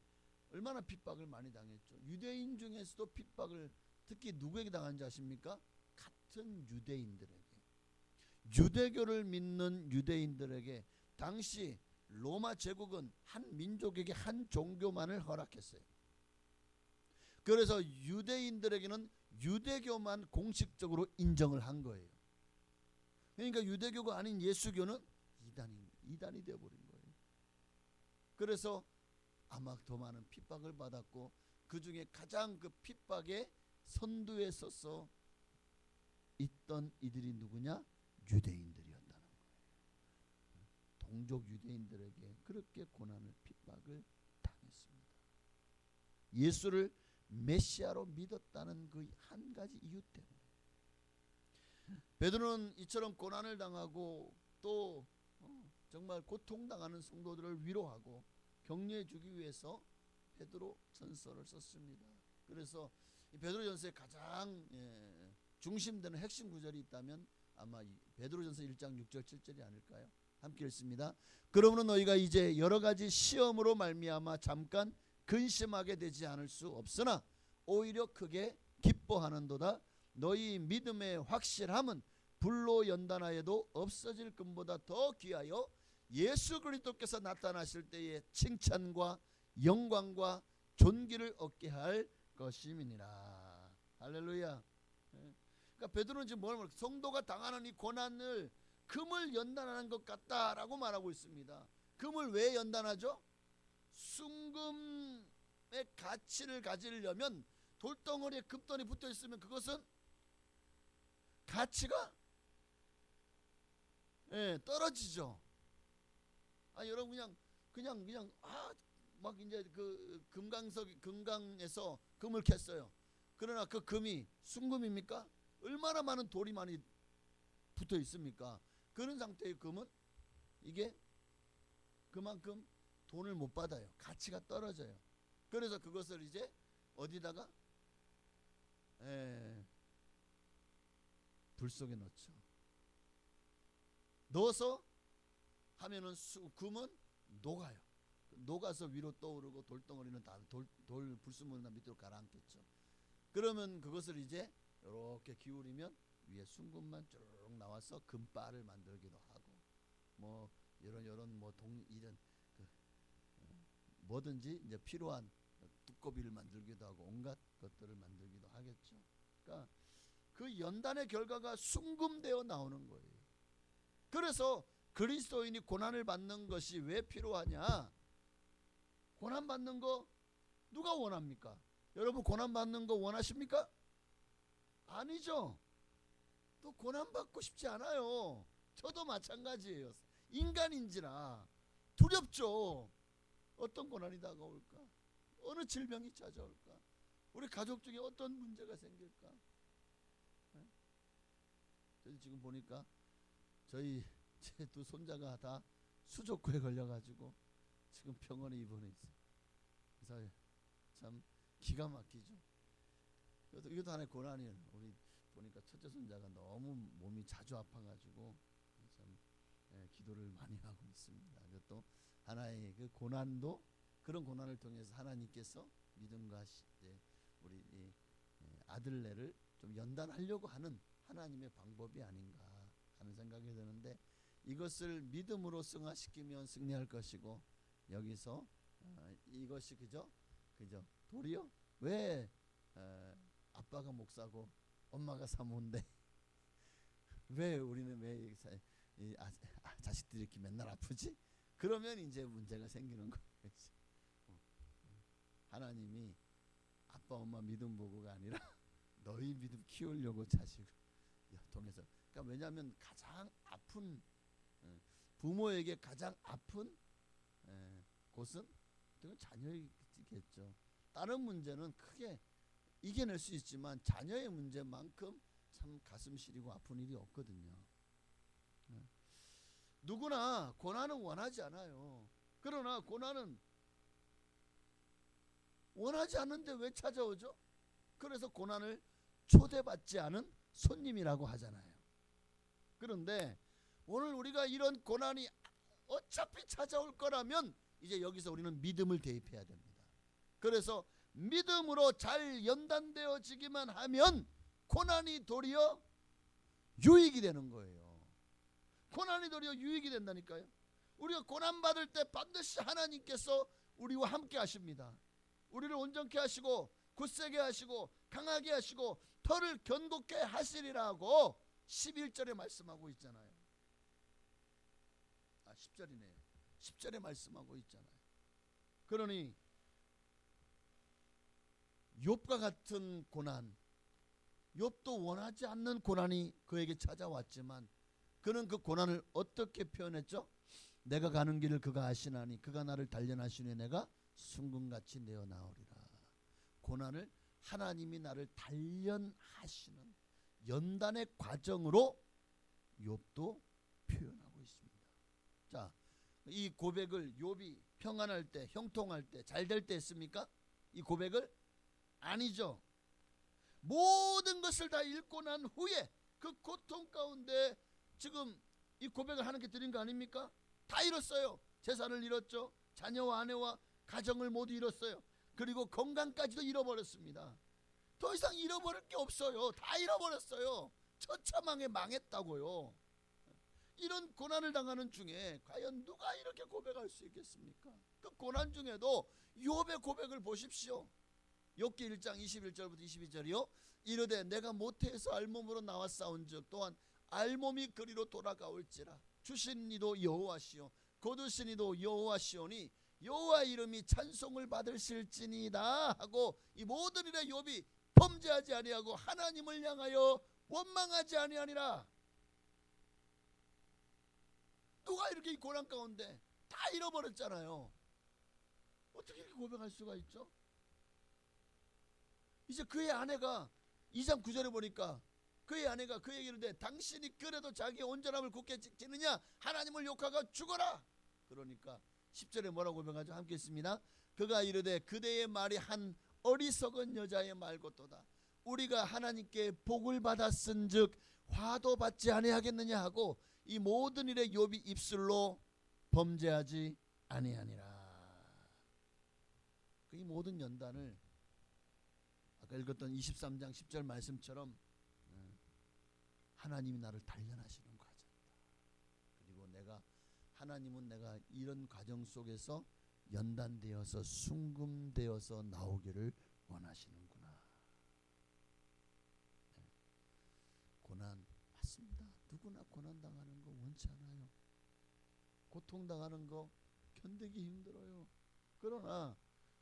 얼마나 핍박을 많이 당했죠. 유대인 중에서도 핍박을 특히 누구에게 당한지 아십니까? 같은 유대인들에게, 유대교를 믿는 유대인들에게 당시 로마 제국은 한 민족에게 한 종교만을 허락했어요. 그래서 유대인들에게는 유대교만 공식적으로 인정을 한 거예요. 그러니까 유대교가 아닌 예수교는 이단이 되어버린 거예요. 그래서 아마 더 많은 핍박을 받았고, 그 중에 가장 그 핍박의 선두에 서서 있던 이들이 누구냐? 유대인들이었다는 거예요. 동족 유대인들에게 그렇게 고난을, 핍박을 당했습니다. 예수를 메시아로 믿었다는 그 한 가지 이유 때문에. 베드로는 이처럼 고난을 당하고 또 정말 고통당하는 성도들을 위로하고 격려해 주기 위해서 베드로 전서를 썼습니다. 그래서 이 베드로전서의 가장 중심되는 핵심 구절이 있다면 아마 이 베드로전서 1장 6절 7절이 아닐까요? 함께 읽습니다. 그러므로 너희가 이제 여러 가지 시험으로 말미암아 잠깐 근심하게 되지 않을 수 없으나 오히려 크게 기뻐하는도다. 너희 믿음의 확실함은 불로 연단하여도 없어질 금보다 더 귀하여 예수 그리스도께서 나타나실 때에 칭찬과 영광과 존귀를 얻게 할 것임이니라. 할렐루야. 그러니까 베드로는 지금 뭘 말합니까? 성도가 당하는 이 고난을 금을 연단하는 것 같다라고 말하고 있습니다. 금을 왜 연단하죠? 순금의 가치를 가지려면 돌덩어리에 금돈이 붙어 있으면 그것은 가치가 떨어지죠. 여러분 그냥 막 이제 그 금강에서 금을 캤어요. 그러나 그 금이 순금입니까? 얼마나 많은 돌이 많이 붙어 있습니까? 그런 상태의 금은 이게 그만큼 돈을 못 받아요. 가치가 떨어져요. 그래서 그것을 이제 어디다가 불 속에 넣죠. 넣어서 하면은 금은 녹아요. 녹아서 위로 떠오르고 돌덩어리는 다 돌 불순물은 밑으로 가라앉겠죠. 그러면 그것을 이제 이렇게 기울이면 위에 순금만 쭉 나와서 금바를 만들기도 하고 뭐 이런 뭐 이런 뭐든지 이제 필요한 두꺼비를 만들기도 하고 온갖 것들을 만들기도 하겠죠. 그러니까 그 연단의 결과가 순금되어 나오는 거예요. 그래서 그리스도인이 고난을 받는 것이 왜 필요하냐? 고난 받는 거 누가 원합니까? 여러분 고난 받는 거 원하십니까? 아니죠. 또 고난 받고 싶지 않아요. 저도 마찬가지예요. 인간인지라 두렵죠. 어떤 고난이 다가올까? 어느 질병이 찾아올까? 우리 가족 중에 어떤 문제가 생길까? 저희 지금 보니까 제 두 손자가 다 수족구에 걸려가지고 지금 병원에 입원해 있어요. 그래서 참 기가 막히죠. 이것도 하나의 고난이에요. 우리 보니까 첫째 손자가 너무 몸이 자주 아파가지고 참 기도를 많이 하고 있습니다. 이것도 하나의 그 고난도 그런 고난을 통해서 하나님께서 믿음과 우리 아들네를 좀 연단하려고 하는 하나님의 방법이 아닌가 하는 생각이 드는데 이것을 믿음으로 승화시키면 승리할 것이고 여기서 이것이 그저 도리어 왜 아빠가 목사고 엄마가 사모인데 왜 우리는 왜 자식들이 이렇게 맨날 아프지? 그러면 이제 문제가 생기는 거예요. 하나님이 아빠 엄마 믿음 보고가 아니라 너희 믿음 키우려고 자식을 통해서. 그러니까 왜냐하면 가장 아픈 부모에게 가장 아픈 곳은 자녀이겠죠. 다른 문제는 크게 이겨낼 수 있지만 자녀의 문제만큼 참 가슴 시리고 아픈 일이 없거든요. 누구나 고난은 원하지 않아요. 그러나 고난은 원하지 않는데 왜 찾아오죠? 그래서 고난을 초대받지 않은 손님이라고 하잖아요. 그런데 오늘 우리가 이런 고난이 어차피 찾아올 거라면 이제 여기서 우리는 믿음을 대입해야 됩니다. 그래서 믿음으로 잘 연단되어지기만 하면 고난이 도리어 유익이 되는 거예요. 고난이 도리어 유익이 된다니까요. 우리가 고난받을 때 반드시 하나님께서 우리와 함께 하십니다. 우리를 온전케 하시고 굳세게 하시고 강하게 하시고 털을 견고케 하시리라고 11절에 말씀하고 있잖아요. 10절이네요. 10절에 말씀하고 있잖아요. 그러니 욥과 같은 고난, 욥도 원하지 않는 고난이 그에게 찾아왔지만 그는 그 고난을 어떻게 표현했죠? 내가 가는 길을 그가 아시나니 그가 나를 단련하시니 내가 순금같이 내어 나오리라. 고난을 하나님이 나를 단련하시는 연단의 과정으로 욥도 표현하고 있습니다. 자, 이 고백을 욥이 평안할 때, 형통할 때, 잘 될 때 했습니까? 이 고백을? 아니죠. 모든 것을 다 잃고 난 후에 그 고통 가운데 지금 이 고백을 하나님께 드린 거 아닙니까? 다 잃었어요. 재산을 잃었죠. 자녀와 아내와 가정을 모두 잃었어요. 그리고 건강까지도 잃어버렸습니다. 더 이상 잃어버릴 게 없어요. 다 잃어버렸어요. 처참하게 망했다고요. 이런 고난을 당하는 중에 과연 누가 이렇게 고백할 수 있겠습니까? 그 고난 중에도 욥의 고백을 보십시오. 욥기 1장 21절부터 22절이요. 이르되 내가 모태에서 알몸으로 나왔사온즉 또한 알몸이 그리로 돌아가올지라. 주신 이도 여호와시요 거두신 이도 여호와시오니 여호와 이름이 찬송을 받으실지니이다 하고 이 모든 일에 욥이 범죄하지 아니하고 하나님을 향하여 원망하지 아니하니라. 누가 이렇게 이 고난 가운데 다 잃어버렸잖아요. 어떻게 이렇게 고백할 수가 있죠? 이제 그의 아내가 2장 9절에 보니까 그의 아내가 그에게 이르되 당신이 그래도 자기의 온전함을 굳게 지키느냐 하나님을 욕하고 죽어라. 그러니까 10절에 뭐라고 고백하죠? 함께 있습니다. 그가 이르되 그대의 말이 한 어리석은 여자의 말 같도다. 우리가 하나님께 복을 받았은즉 화도 받지 아니하겠느냐 하고 이 모든 일에 욥이 입술로 범죄하지 아니하니라. 이 모든 연단을 아까 읽었던 23장 10절 말씀처럼 하나님이 나를 단련하시는 과정이다. 그리고 하나님은 내가 이런 과정 속에서 연단되어서 순금되어서 나오기를 원하시는구나. 고난 맞습니다. 누구나 고난 당하는 거 원치 않아요. 고통 당하는 거 견디기 힘들어요. 그러나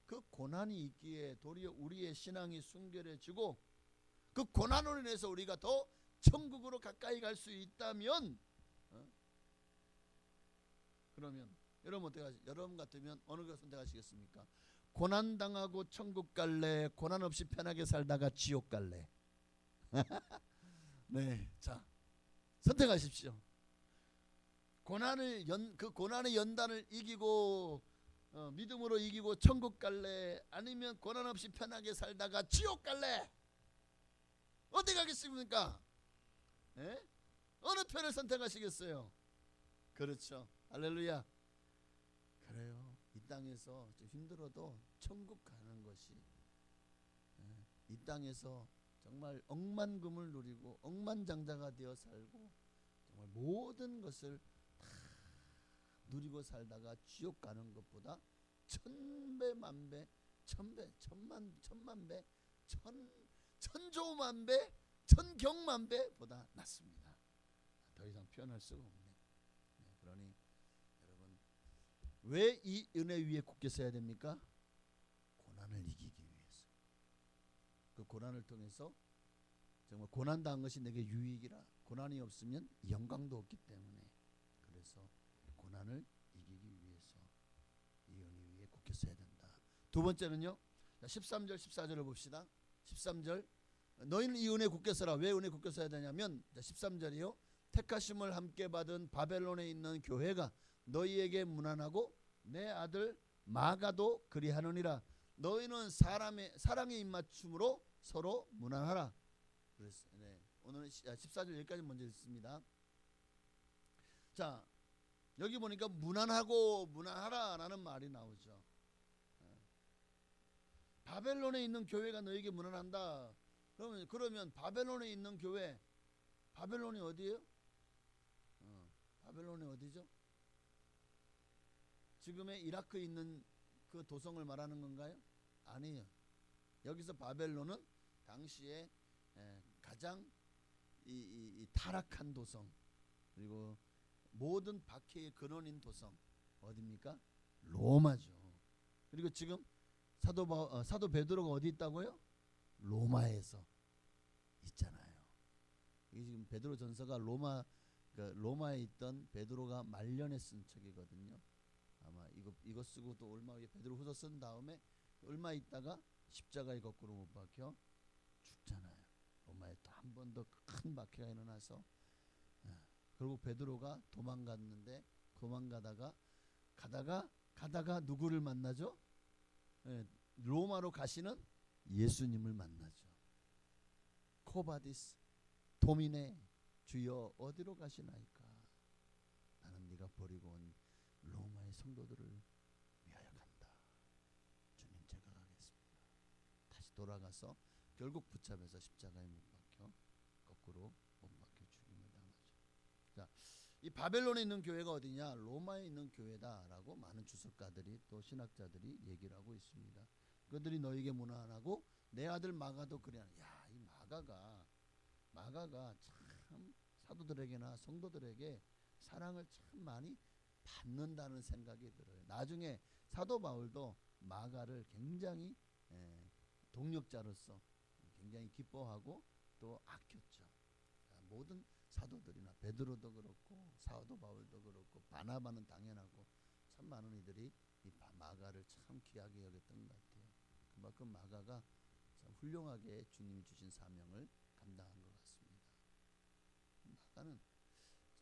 그 고난이 있기에 도리어 우리의 신앙이 순결해지고 그 고난으로 인해서 우리가 더 천국으로 가까이 갈 수 있다면 그러면 여러분 같으면 어느 것을 선택하시겠습니까? 고난 당하고 천국 갈래? 고난 없이 편하게 살다가 지옥 갈래? 네, 자 선택하십시오. 그 고난의 연단을 이기고 믿음으로 이기고 천국 갈래? 아니면 고난 없이 편하게 살다가 지옥 갈래? 어디 가겠습니까? 네? 어느 편을 선택하시겠어요? 그렇죠. 할렐루야. 그래요. 이 땅에서 좀 힘들어도 천국 가는 것이 이 땅에서 정말 억만금을 누리고 억만장자가 되어 살고 정말 모든 것을 다 누리고 살다가 지옥 가는 것보다 천배 만배 천배 천만배 천조만배 천경만배보다 낫습니다. 더 이상 표현할 수가 없네. 그러니 여러분 왜 이 은혜 위에 굳게 서야 됩니까? 고난을 이기기 위해서. 그 고난을 통해서 정말 고난 당한 것이 내게 유익이라. 고난이 없으면 영광도 없기 때문에 그래서 고난을 이기기 위해서 이 은혜 위에 굳게 서야 된다. 두 번째는요. 13절 14절을 봅시다. 13절 너희는 이 은혜 굳게 서라. 왜 은혜 굳게 서야 되냐면 13절이요. 택하심을 함께 받은 바벨론에 있는 교회가 너희에게 문안하고 내 아들 마가도 그리하느니라. 너희는 사랑의 입맞춤으로 서로 문안하라. 그래서 오늘은 14절 여기까지 먼저 읽습니다. 자 여기 보니까 문안하고 문안하라라는 말이 나오죠. 바벨론에 있는 교회가 너에게 문안한다. 그러면 바벨론에 있는 교회, 바벨론이 어디예요? 바벨론이 어디죠? 지금의 이라크에 있는 그 도성을 말하는 건가요? 아니에요. 여기서 바벨론은 당시에 가장 이 타락한 도성, 그리고 모든 박해의 근원인 도성 어디입니까? 로마죠. 그리고 지금 사도 베드로가 어디 있다고요? 로마에서 있잖아요. 이게 지금 베드로 전서가 로마에 있던 베드로가 말년에 쓴 책이거든요. 아마 이거 쓰고 또 얼마 후에 베드로 후서 쓴 다음에 얼마 있다가 십자가에 거꾸로 못 박혀 죽잖아요. 로마에 또 한 번 더 큰 박해가 일어나서 결국 베드로가 도망가다가 가다가 누구를 만나죠? 예, 로마로 가시는 예수님을 만나죠. 코바디스 도미네, 주여 어디로 가시나이까? 나는 네가 버리고 온 로마의 성도들을 위하여 간다. 주님, 제가 가겠습니다. 다시 돌아가서 결국 붙잡혀서 십자가에 못 박혀 거꾸로 못 박혀 죽임을 당하죠. 자, 이 바벨론에 있는 교회가 어디냐? 로마에 있는 교회다라고 많은 주석가들이 또 신학자들이 얘기를 하고 있습니다. 그들이 너에게 무난하고 내 아들 마가도 그래. 야, 이 마가가 참 사도들에게나 성도들에게 사랑을 참 많이 받는다는 생각이 들어요. 나중에 사도 바울도 마가를 굉장히 동력자로서 굉장히 기뻐하고 또 아꼈죠. 모든 사도들이나 베드로도 그렇고 사도 바울도 그렇고 바나바는 당연하고 참 많은 이들이 이 마가를 참 귀하게 여겼던 것 같아요. 그만큼 마가가 참 훌륭하게 주님이 주신 사명을 감당한 것 같습니다. 마가는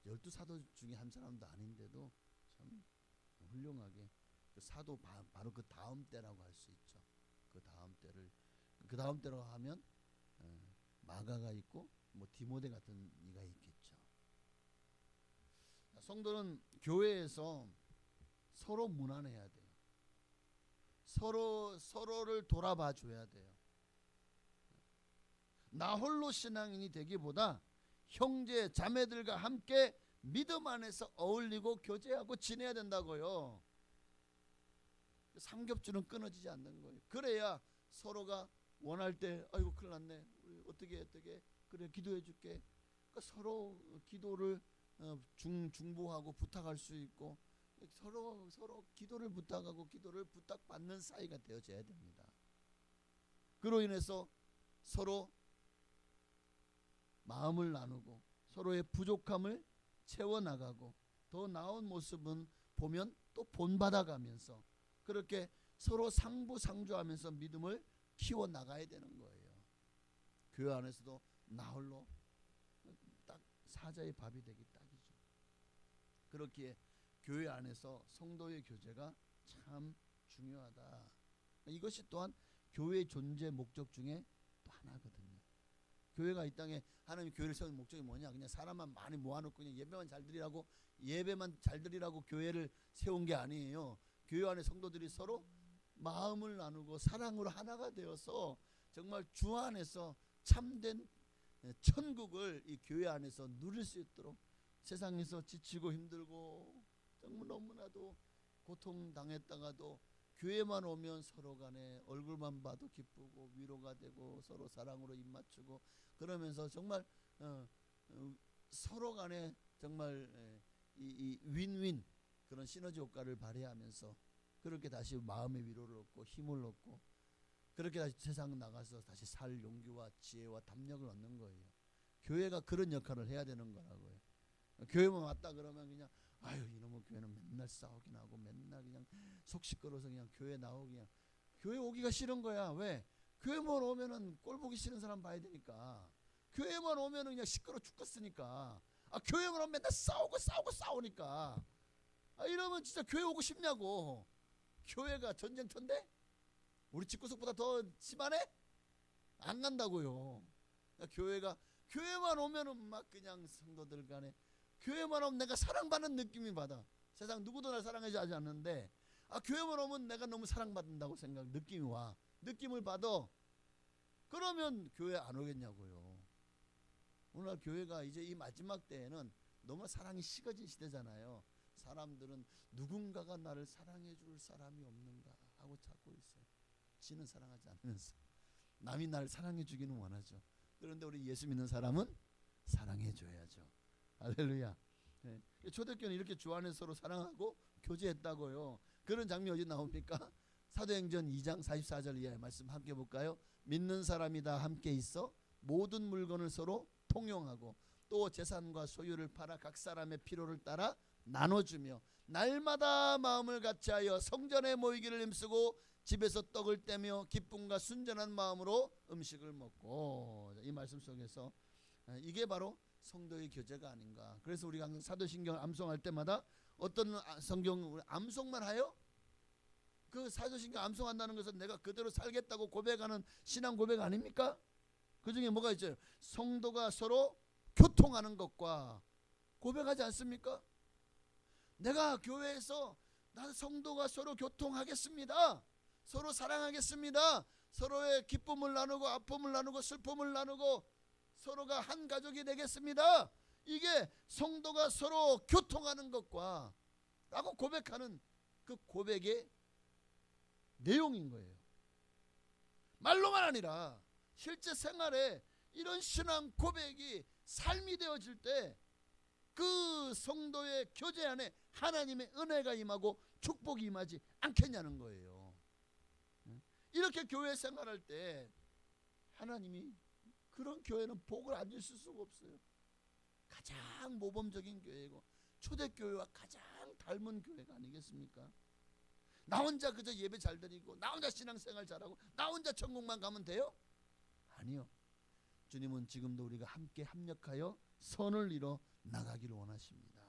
12사도 중에 한 사람도 아닌데도 참 훌륭하게 그 사도 바로 그 다음 때라고 할 수 있죠. 그 다음 때라고 하면 마가가 있고 뭐 디모데 같은 이가 있겠죠. 성도는 교회에서 서로 무난해야 돼요. 서로를 돌아봐 줘야 돼요. 나 홀로 신앙인이 되기보다 형제 자매들과 함께 믿음 안에서 어울리고 교제하고 지내야 된다고요. 삼겹줄은 끊어지지 않는 거예요. 그래야 서로가 원할 때 아이고 큰일 났네, 우리 어떻게 그래 기도해 줄게. 그러니까 서로 기도를 중보하고 부탁할 수 있고 서로 기도를 부탁하고 기도를 부탁받는 사이가 되어져야 됩니다. 그로 인해서 서로 마음을 나누고 서로의 부족함을 채워나가고 더 나은 모습은 보면 또 본받아가면서 그렇게 서로 상부상조하면서 믿음을 키워나가야 되는 거예요. 교회 안에서도 나 홀로 딱 사자의 밥이 되기 딱이죠. 그렇기에 교회 안에서 성도의 교제가 참 중요하다. 이것이 또한 교회의 존재 목적 중에 또 하나거든요. 교회가 이 땅에 하나님 교회를 세운 목적이 뭐냐? 그냥 사람만 많이 모아놓고 그냥 예배만 잘 드리라고 교회를 세운 게 아니에요. 교회 안에 성도들이 서로 마음을 나누고 사랑으로 하나가 되어서 정말 주 안에서 참된 천국을 이 교회 안에서 누릴 수 있도록 세상에서 지치고 힘들고 정말 너무나도 고통당했다가도 교회만 오면 서로 간에 얼굴만 봐도 기쁘고 위로가 되고 서로 사랑으로 입맞추고 그러면서 정말 서로 간에 정말 이 윈윈 그런 시너지 효과를 발휘하면서 그렇게 다시 마음의 위로를 얻고 힘을 얻고 그렇게 다시 세상 나가서 다시 살 용기와 지혜와 담력을 얻는 거예요. 교회가 그런 역할을 해야 되는 거라고요. 교회만 왔다 그러면 그냥 아유 이놈의 교회는 맨날 싸우긴 하고 맨날 그냥 속 시끄러워서 그냥 교회 나오고 그냥 교회 오기가 싫은 거야. 왜? 교회만 오면은 꼴 보기 싫은 사람 봐야 되니까. 교회만 오면은 그냥 시끄러 죽겠으니까. 교회만 오면 맨날 싸우니까. 이러면 진짜 교회 오고 싶냐고. 교회가 전쟁터인데? 우리 집구석보다 더 심하네? 안 간다고요. 교회만 오면은 막 그냥 성도들 간에 교회만 오면 내가 사랑받는 느낌이 받아. 세상 누구도 날 사랑하지 않는데 교회만 오면 내가 너무 사랑받는다고 느낌이 와. 느낌을 받아. 그러면 교회 안 오겠냐고요. 오늘날 교회가 이제 이 마지막 때에는 너무 사랑이 식어진 시대잖아요. 사람들은 누군가가 나를 사랑해 줄 사람이 없는가 하고 찾고 있어요. 지는 사랑하지 않으면서 남이 나를 사랑해 주기는 원하죠. 그런데 우리 예수 믿는 사람은 사랑해 줘야죠. 할렐루야. 네. 초대교회는 이렇게 주 안에서 서로 사랑하고 교제했다고요. 그런 장면이 어디 나옵니까? 사도행전 2장 44절 이하의 말씀 함께 볼까요? 믿는 사람이 다 함께 있어 모든 물건을 서로 통용하고 또 재산과 소유를 팔아 각 사람의 필요를 따라 나눠주며 날마다 마음을 같이하여 성전에 모이기를 힘쓰고 집에서 떡을 떼며 기쁨과 순전한 마음으로 음식을 먹고 이 말씀 속에서 이게 바로 성도의 교제가 아닌가. 그래서 우리가 항상 사도신경을 암송할 때마다 어떤 성경 암송만 하여? 그 사도신경 암송한다는 것은 내가 그대로 살겠다고 고백하는 신앙 고백 아닙니까? 그 중에 뭐가 있죠? 성도가 서로 교통하는 것과 고백하지 않습니까? 내가 교회에서 난 성도가 서로 교통하겠습니다. 서로 사랑하겠습니다. 서로의 기쁨을 나누고 아픔을 나누고 슬픔을 나누고 서로가 한 가족이 되겠습니다. 이게 성도가 서로 교통하는 것과 라고 고백하는 그 고백의 내용인 거예요. 말로만 아니라 실제 생활에 이런 신앙 고백이 삶이 되어질 때 그 성도의 교제 안에 하나님의 은혜가 임하고 축복이 임하지 않겠냐는 거예요. 이렇게 교회 생활할 때 하나님이 그런 교회는 복을 안 주실 수가 없어요. 가장 모범적인 교회고 초대교회와 가장 닮은 교회가 아니겠습니까? 나 혼자 그저 예배 잘 드리고 나 혼자 신앙생활 잘하고 나 혼자 천국만 가면 돼요? 아니요. 주님은 지금도 우리가 함께 합력하여 선을 이뤄 나가기를 원하십니다.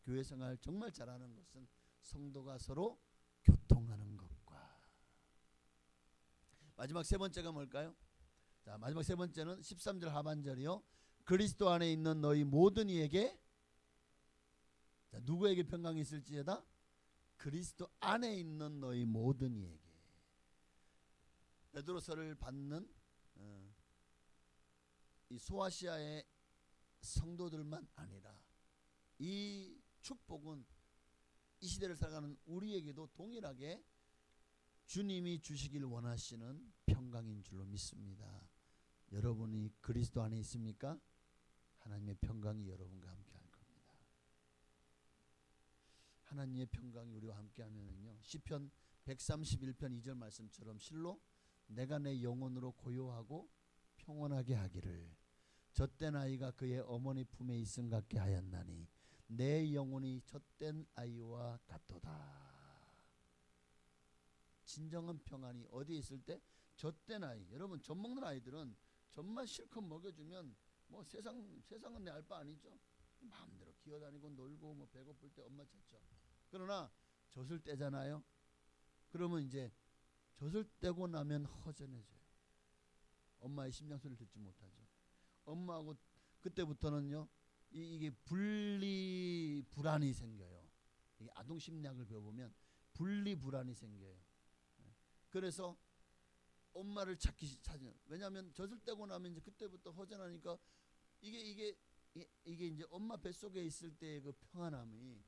교회 생활 정말 잘하는 것은 성도가 서로 교통하는 것과 마지막 세 번째가 뭘까요? 자, 마지막 세 번째는 13절 하반절이요. 그리스도 안에 있는 너희 모든 이에게, 자, 누구에게 평강이 있을지어다? 그리스도 안에 있는 너희 모든 이에게. 베드로서를 받는 이 소아시아의 성도들만 아니라 이 축복은 이 시대를 살아가는 우리에게도 동일하게 주님이 주시길 원하시는 평강인 줄로 믿습니다. 여러분이 그리스도 안에 있습니까? 하나님의 평강이 여러분과 함께 할 겁니다. 하나님의 평강이 우리와 함께 하면은요, 시편 131편 2절 말씀처럼 실로 내가 내 영혼으로 고요하고 평온하게 하기를 젖된 아이가 그의 어머니 품에 있음 같게 하였나니 내 영혼이 젖된 아이와 같도다. 진정한 평안이 어디에 있을 때? 젖된 아이. 여러분 젖 먹는 아이들은 젖만 실컷 먹여주면 뭐 세상은 내 알 바 아니죠. 마음대로 기어다니고 놀고 뭐 배고플 때 엄마 찾죠. 그러나 젖을 떼잖아요. 그러면 이제 젖을 떼고 나면 허전해져요. 엄마의 심장 소리를 듣지 못하죠. 엄마하고 그때부터는요, 이게 분리 불안이 생겨요. 이게 아동 심리학을 배워보면 분리 불안이 생겨요. 그래서 엄마를 찾는. 왜냐하면 젖을 떼고 나면 이제 그때부터 허전하니까 이게 이제 엄마 뱃속에 있을 때의 그 평안함이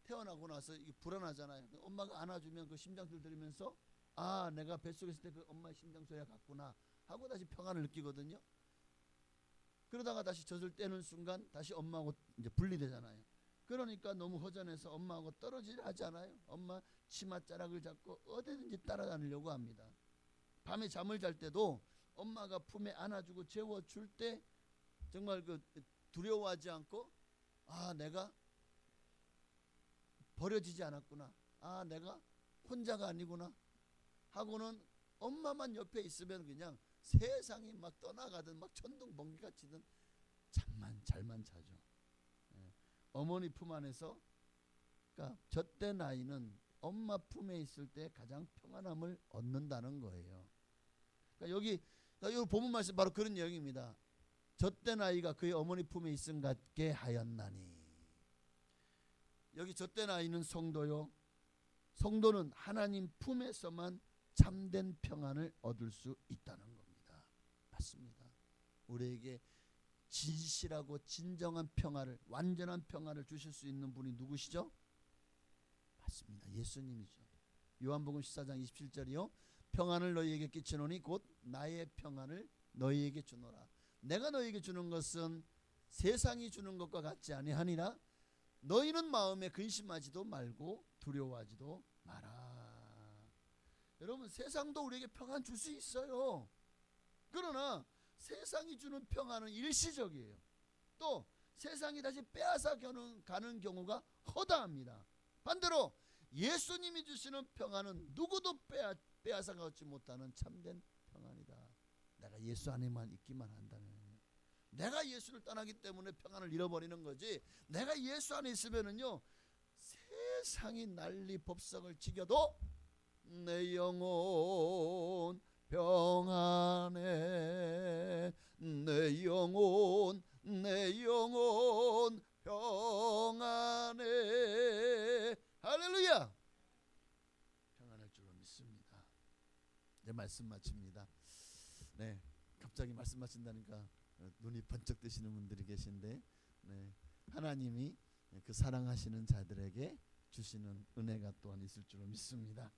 태어나고 나서 이게 불안하잖아요. 엄마가 안아주면 그 심장 소리 들으면서 아, 내가 뱃속에 있을 때 그 엄마의 심장 소리가 같구나 하고 다시 평안을 느끼거든요. 그러다가 다시 젖을 떼는 순간 다시 엄마하고 이제 분리되잖아요. 그러니까 너무 허전해서 엄마하고 떨어지려 하지 않아요. 엄마 치맛자락을 잡고 어디든지 따라다니려고 합니다. 밤에 잠을 잘 때도 엄마가 품에 안아주고 재워줄 때 정말 그 두려워하지 않고 아, 내가 버려지지 않았구나. 아, 내가 혼자가 아니구나 하고는 엄마만 옆에 있으면 그냥 세상이 막 떠나가든 막 천둥 번개가 치든 잠만 잘만 자죠. 어머니 품 안에서, 그러니까 젖된 아이는 엄마 품에 있을 때 가장 평안함을 얻는다는 거예요. 그러니까 여기 본문 말씀 바로 그런 내용입니다. 젖된 아이가 그의 어머니 품에 있음 같게 하였나니. 여기 젖된 아이는 성도요. 성도는 하나님 품에서만 참된 평안을 얻을 수 있다는 겁니다. 맞습니다. 우리에게 진실하고 진정한 평화를, 완전한 평화를 주실 수 있는 분이 누구시죠? 맞습니다. 예수님이죠. 요한복음 14장 27절이요. 평안을 너희에게 끼치노니 곧 나의 평안을 너희에게 주노라. 내가 너희에게 주는 것은 세상이 주는 것과 같지 아니하니라. 너희는 마음에 근심하지도 말고 두려워하지도 마라. 여러분 세상도 우리에게 평안 줄 수 있어요. 그러나 세상이 주는 평안은 일시적이에요. 또 세상이 다시 빼앗아 가는 경우가 허다합니다. 반대로 예수님이 주시는 평안은 누구도 빼앗아 가지 못하는 참된 평안이다. 내가 예수 안에만 있기만 한다면 내가 예수를 떠나기 때문에 평안을 잃어버리는 거지, 내가 예수 안에 있으면은요 세상이 난리 법석을 지겨도 내 영혼 평안해, 내 영혼 평안해. 할렐루야. 평안할 줄로 믿습니다. 내 말씀 마칩니다. 네, 갑자기 말씀 마친다니까 눈이 번쩍 뜨시는 분들이 계신데, 네, 하나님이 그 사랑하시는 자들에게 주시는 은혜가 또한 있을 줄로 믿습니다.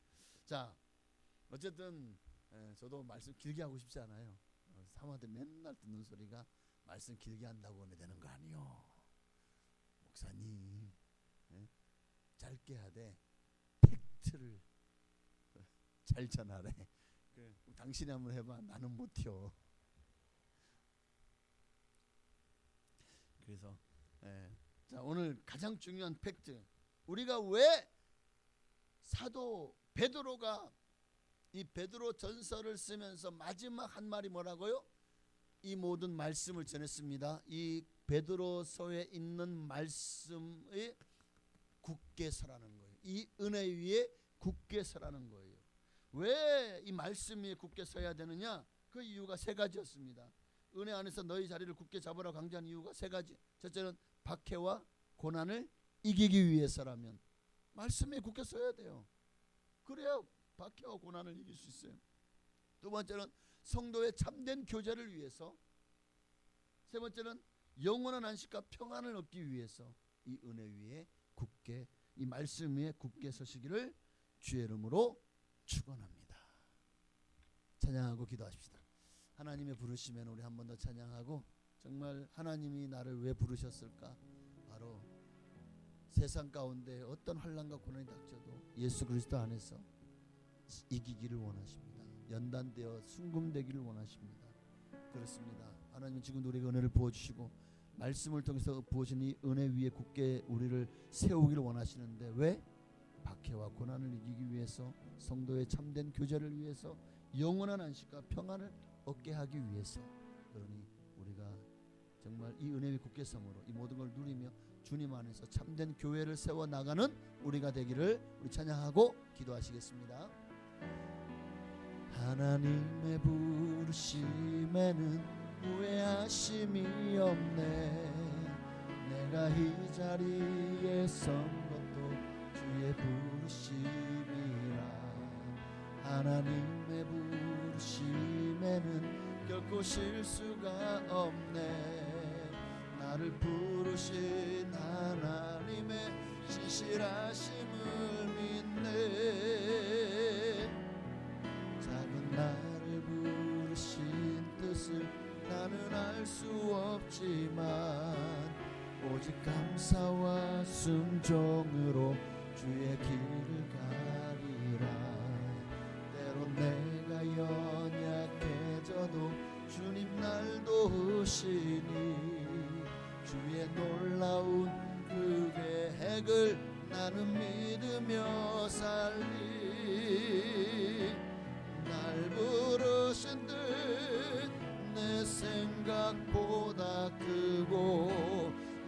자, 어쨌든 저도 말씀 길게 하고 싶지 않아요. 사모한테 맨날 듣는 소리가 말씀 길게 한다고 은혜 되는 거 아니요. 목사님, 짧게 하되 팩트를 잘 전하래. 당신이 한번 해봐. 나는 못해요. 그래서 자, 오늘 가장 중요한 팩트, 우리가 왜 사도 베드로가 이 베드로 전서를 쓰면서 마지막 한 말이 뭐라고요? 이 모든 말씀을 전했습니다. 이 베드로서에 있는 말씀에 굳게 서라는 거예요. 이 은혜 위에 굳게 서라는 거예요. 왜 이 말씀 위에 굳게 서야 되느냐? 그 이유가 세 가지였습니다. 은혜 안에서 너희 자리를 굳게 잡으라 강조한 이유가 세 가지. 첫째는 박해와 고난을 이기기 위해서라면 말씀에 굳게 서야 돼요. 그래야 박해와 고난을 이길 수 있어요. 두 번째는 성도의 참된 교제를 위해서, 세 번째는 영원한 안식과 평안을 얻기 위해서 이 은혜 위에 굳게, 이 말씀 위에 굳게 서시기를 주의 이름으로 축원합니다. 찬양하고 기도하십시다. 하나님의 부르시면 우리 한 번 더 찬양하고, 정말 하나님이 나를 왜 부르셨을까? 바로 세상 가운데 어떤 환난과 고난이 닥쳐도 예수 그리스도 안에서 이기기를 원하십니다. 연단되어 순금되기를 원하십니다. 그렇습니다. 하나님은 지금도 우리에게 은혜를 부어주시고 말씀을 통해서 부어진 이 은혜 위에 굳게 우리를 세우기를 원하시는데, 왜? 박해와 고난을 이기기 위해서, 성도의 참된 교제를 위해서, 영원한 안식과 평안을 얻게 하기 위해서. 그러니 우리가 정말 이 은혜 위에 굳게 섬으로 이 모든 걸 누리며 주님 안에서 참된 교회를 세워나가는 우리가 되기를 우리 찬양하고 기도하시겠습니다. 하나님의 부르심에는 후회하심이 없네. 내가 이 자리에 선 것도 주의 부르심이라. 하나님의 부르심에는 결코 실수가 없네. 나를 부르신 하나님의 신실하심을 믿네. 작은 나를 부르신 뜻을 나는 알 수 없지만 오직 감사와 순종으로 주의 길을 가리라. 때론 내가 연약해져도 주님 날 도우시니 주의 놀라운 그 계획을 나는 믿으며 살리. 날 부르신 뜻 내 생각보다 크고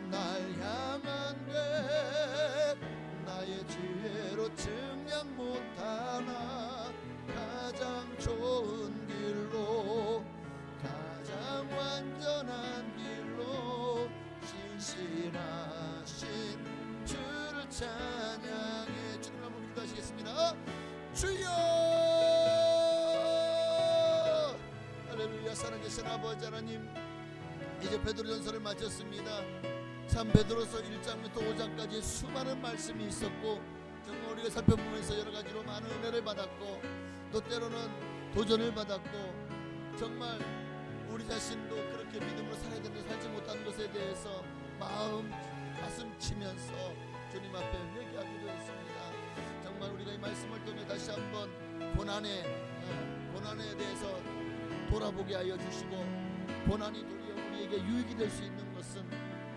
날 향한 계획 나의 지혜로 증량 못하나. 가장 좋은 길로, 가장 완전한 길로 신실하신 주를 찬양해. 주님 한번 기도하시겠습니다. 주여! 할렐루야. 살아계신 아버지 하나님, 이제 베드로전서를 마쳤습니다. 참 베드로서 1장부터 5장까지 수많은 말씀이 있었고, 정말 우리가 살펴보면서 여러 가지로 많은 은혜를 받았고, 또 때로는 도전을 받았고, 정말 우리 자신도 그렇게 믿음으로 살아야 되는데 살지 못한 것에 대해서 마음 가슴 치면서 주님 앞에 회개하기도 했습니다. 정말 우리가 이 말씀을 통해 다시 한번 고난에 대해서 돌아보게 하여 주시고, 고난이 도리어 우리에게 유익이 될 수 있는 것은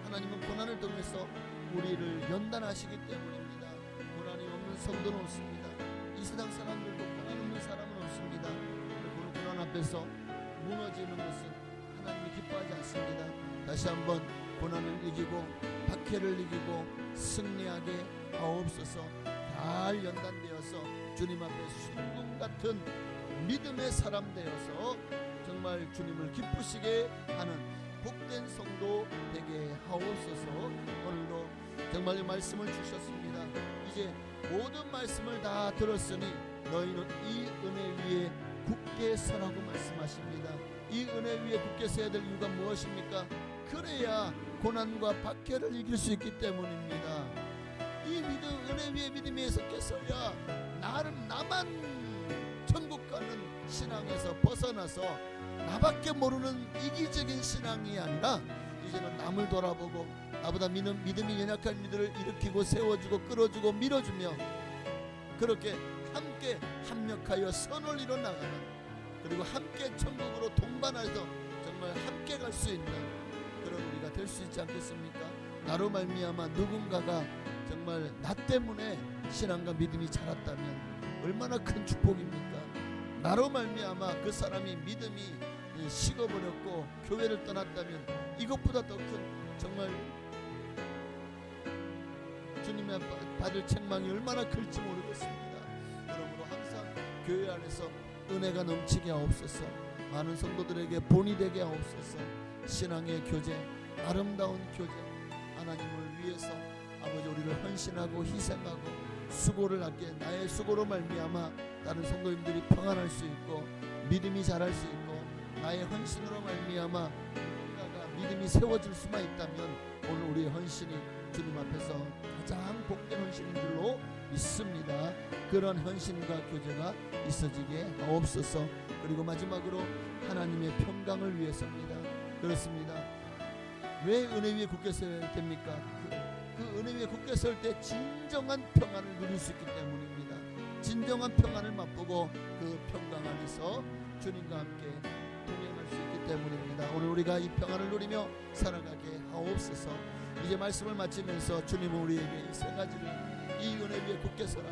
하나님은 고난을 통해서 우리를 연단하시기 때문입니다. 고난이 없는 성도는 없습니다. 이 세상 사람들도 고난 없는 사람은 없습니다. 그리고 고난 앞에서 무너지는 것은 하나님이 기뻐하지 않습니다. 다시 한번 고난을 이기고 박해를 이기고 승리하게 하옵소서. 잘 연단되어서 주님 앞에 순금 같은 믿음의 사람 되어서 정말 주님을 기쁘시게 하는 복된 성도 되게 하옵소서. 오늘도 정말 이 말씀을 주셨습니다. 이제 모든 말씀을 다 들었으니 너희는 이 은혜 위에 굳게 서라고 말씀하십니다. 이 은혜 위에 굳게 서야 될 이유가 무엇입니까? 그래야 고난과 박해를 이길 수 있기 때문입니다. 이 믿음, 은혜 위에 믿음에 섞여서야 나만 천국 가는 신앙에서 벗어나서 나밖에 모르는 이기적인 신앙이 아니라 이제는 남을 돌아보고 나보다 믿음이 연약한 이들을 일으키고 세워주고 끌어주고 밀어주며 그렇게 함께 합력하여 선을 이뤄 나가는, 그리고 함께 천국으로 동반해서 정말 함께 갈 수 있는 그런 우리가 될 수 있지 않겠습니까? 나로 말미암아 누군가가 정말 나 때문에 신앙과 믿음이 자랐다면 얼마나 큰 축복입니까? 나로 말미암아 그 사람이 믿음이 식어버렸고 교회를 떠났다면 이것보다 더 큰 정말 주님의 받을 책망이 얼마나 클지 모르겠습니다. 그러므로 항상 교회 안에서 은혜가 넘치게 하옵소서. 많은 성도들에게 본이 되게 하옵소서. 신앙의 교제, 아름다운 교제, 하나님을 위해서 아버지 우리를 헌신하고 희생하고 수고를 하기에 나의 수고로 말미암아 다른 성도님들이 평안할 수 있고 믿음이 자랄 수 있고 나의 헌신으로 말미암아 누군가가 믿음이 세워질 수만 있다면 오늘 우리의 헌신이 주님 앞에서 가장 복된 헌신인 줄로 믿습니다. 그런 헌신과 교제가 있어지게 하옵소서. 그리고 마지막으로 하나님의 평강을 위해서입니다. 그렇습니다. 왜 은혜 위에 굳게 서야 됩니까? 그 은혜 위에 굳게 설 때 진정한 평안을 누릴 수 있기 때문입니다. 진정한 평안을 맛보고 그 평강 안에서 주님과 함께 동행할 수 있기 때문입니다. 오늘 우리가 이 평안을 누리며 살아가게 하옵소서. 이제 말씀을 마치면서 주님은 우리에게 이 세 가지를, 이 은혜 위에 굳게 서라,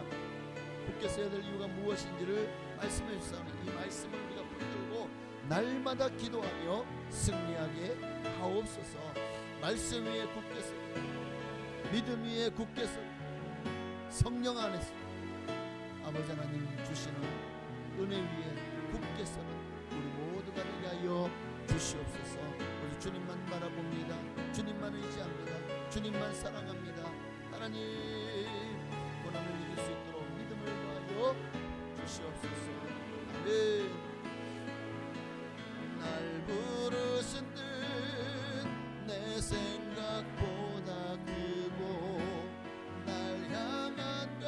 굳게 서야 될 이유가 무엇인지를 말씀해 주사오니 이 말씀을 우리가 붙들고 날마다 기도하며 승리하게 하옵소서. 말씀 위에 굳게 서, 믿음 위에 굳게 서, 성령 안에서 아버지 하나님 주시는 은혜 위에 굳게 서는 우리 모두가 되게 하여 주시옵소서. 우리 주님만 바라봅니다. 주님만 의지합니다. 주님만 사랑합니다. 하나님 고난을 이길 수 있도록 믿음을 더하여 주시옵소서. 아멘. 날 부르신 듯 내 생각보다 크고 날 향한 것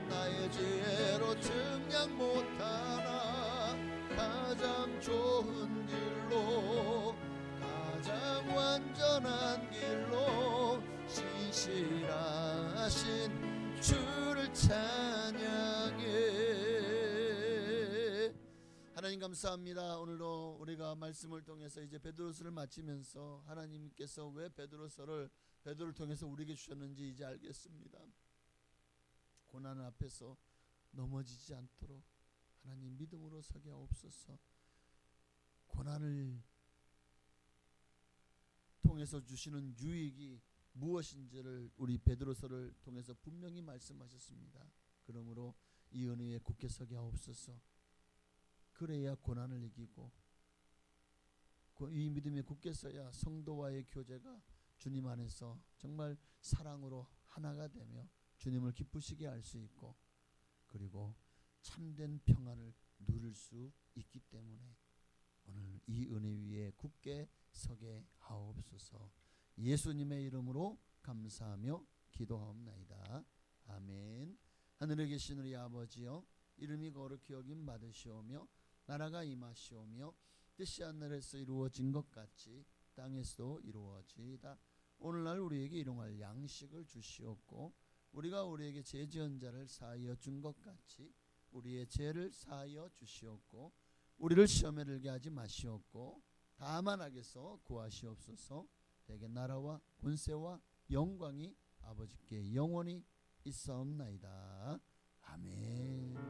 나의 지혜로 증량 못하나 가장 좋은 길로 가장 완전한 길로 신실하신 주를 찬양해. 하나님 감사합니다. 오늘도 우리가 말씀을 통해서 이제 베드로서를 마치면서 하나님께서 왜 베드로를 통해서 우리에게 주셨는지 이제 알겠습니다. 고난 앞에서 넘어지지 않도록 하나님 믿음으로 서게 하옵소서. 고난을 통해서 주시는 유익이 무엇인지를 우리 베드로서를 통해서 분명히 말씀하셨습니다. 그러므로 이 은혜에 굳게 서게 하옵소서. 그래야 고난을 이기고 이 믿음에 굳게 서야 성도와의 교제가 주님 안에서 정말 사랑으로 하나가 되며 주님을 기쁘시게 할 수 있고 그리고 참된 평안을 누릴 수 있기 때문에 오늘 이 은혜 위에 굳게 서게 하옵소서. 예수님의 이름으로 감사하며 기도하옵나이다. 아멘. 하늘에 계신 우리 아버지여, 이름이 거룩히 여김 받으시오며 나라가 임하시오며 뜻이 하늘에서 이루어진 것 같이 땅에서도 이루어지이다. 오늘날 우리에게 일용할 양식을 주시옵고 우리가 우리에게 죄 지은 자를 사하여 준 것 같이 우리의 죄를 사하여 주시옵고 우리를 시험에 들게 하지 마시옵고 다만 악에서 구하시옵소서. 대개 나라와 권세와 영광이 아버지께 영원히 있사옵나이다. 아멘.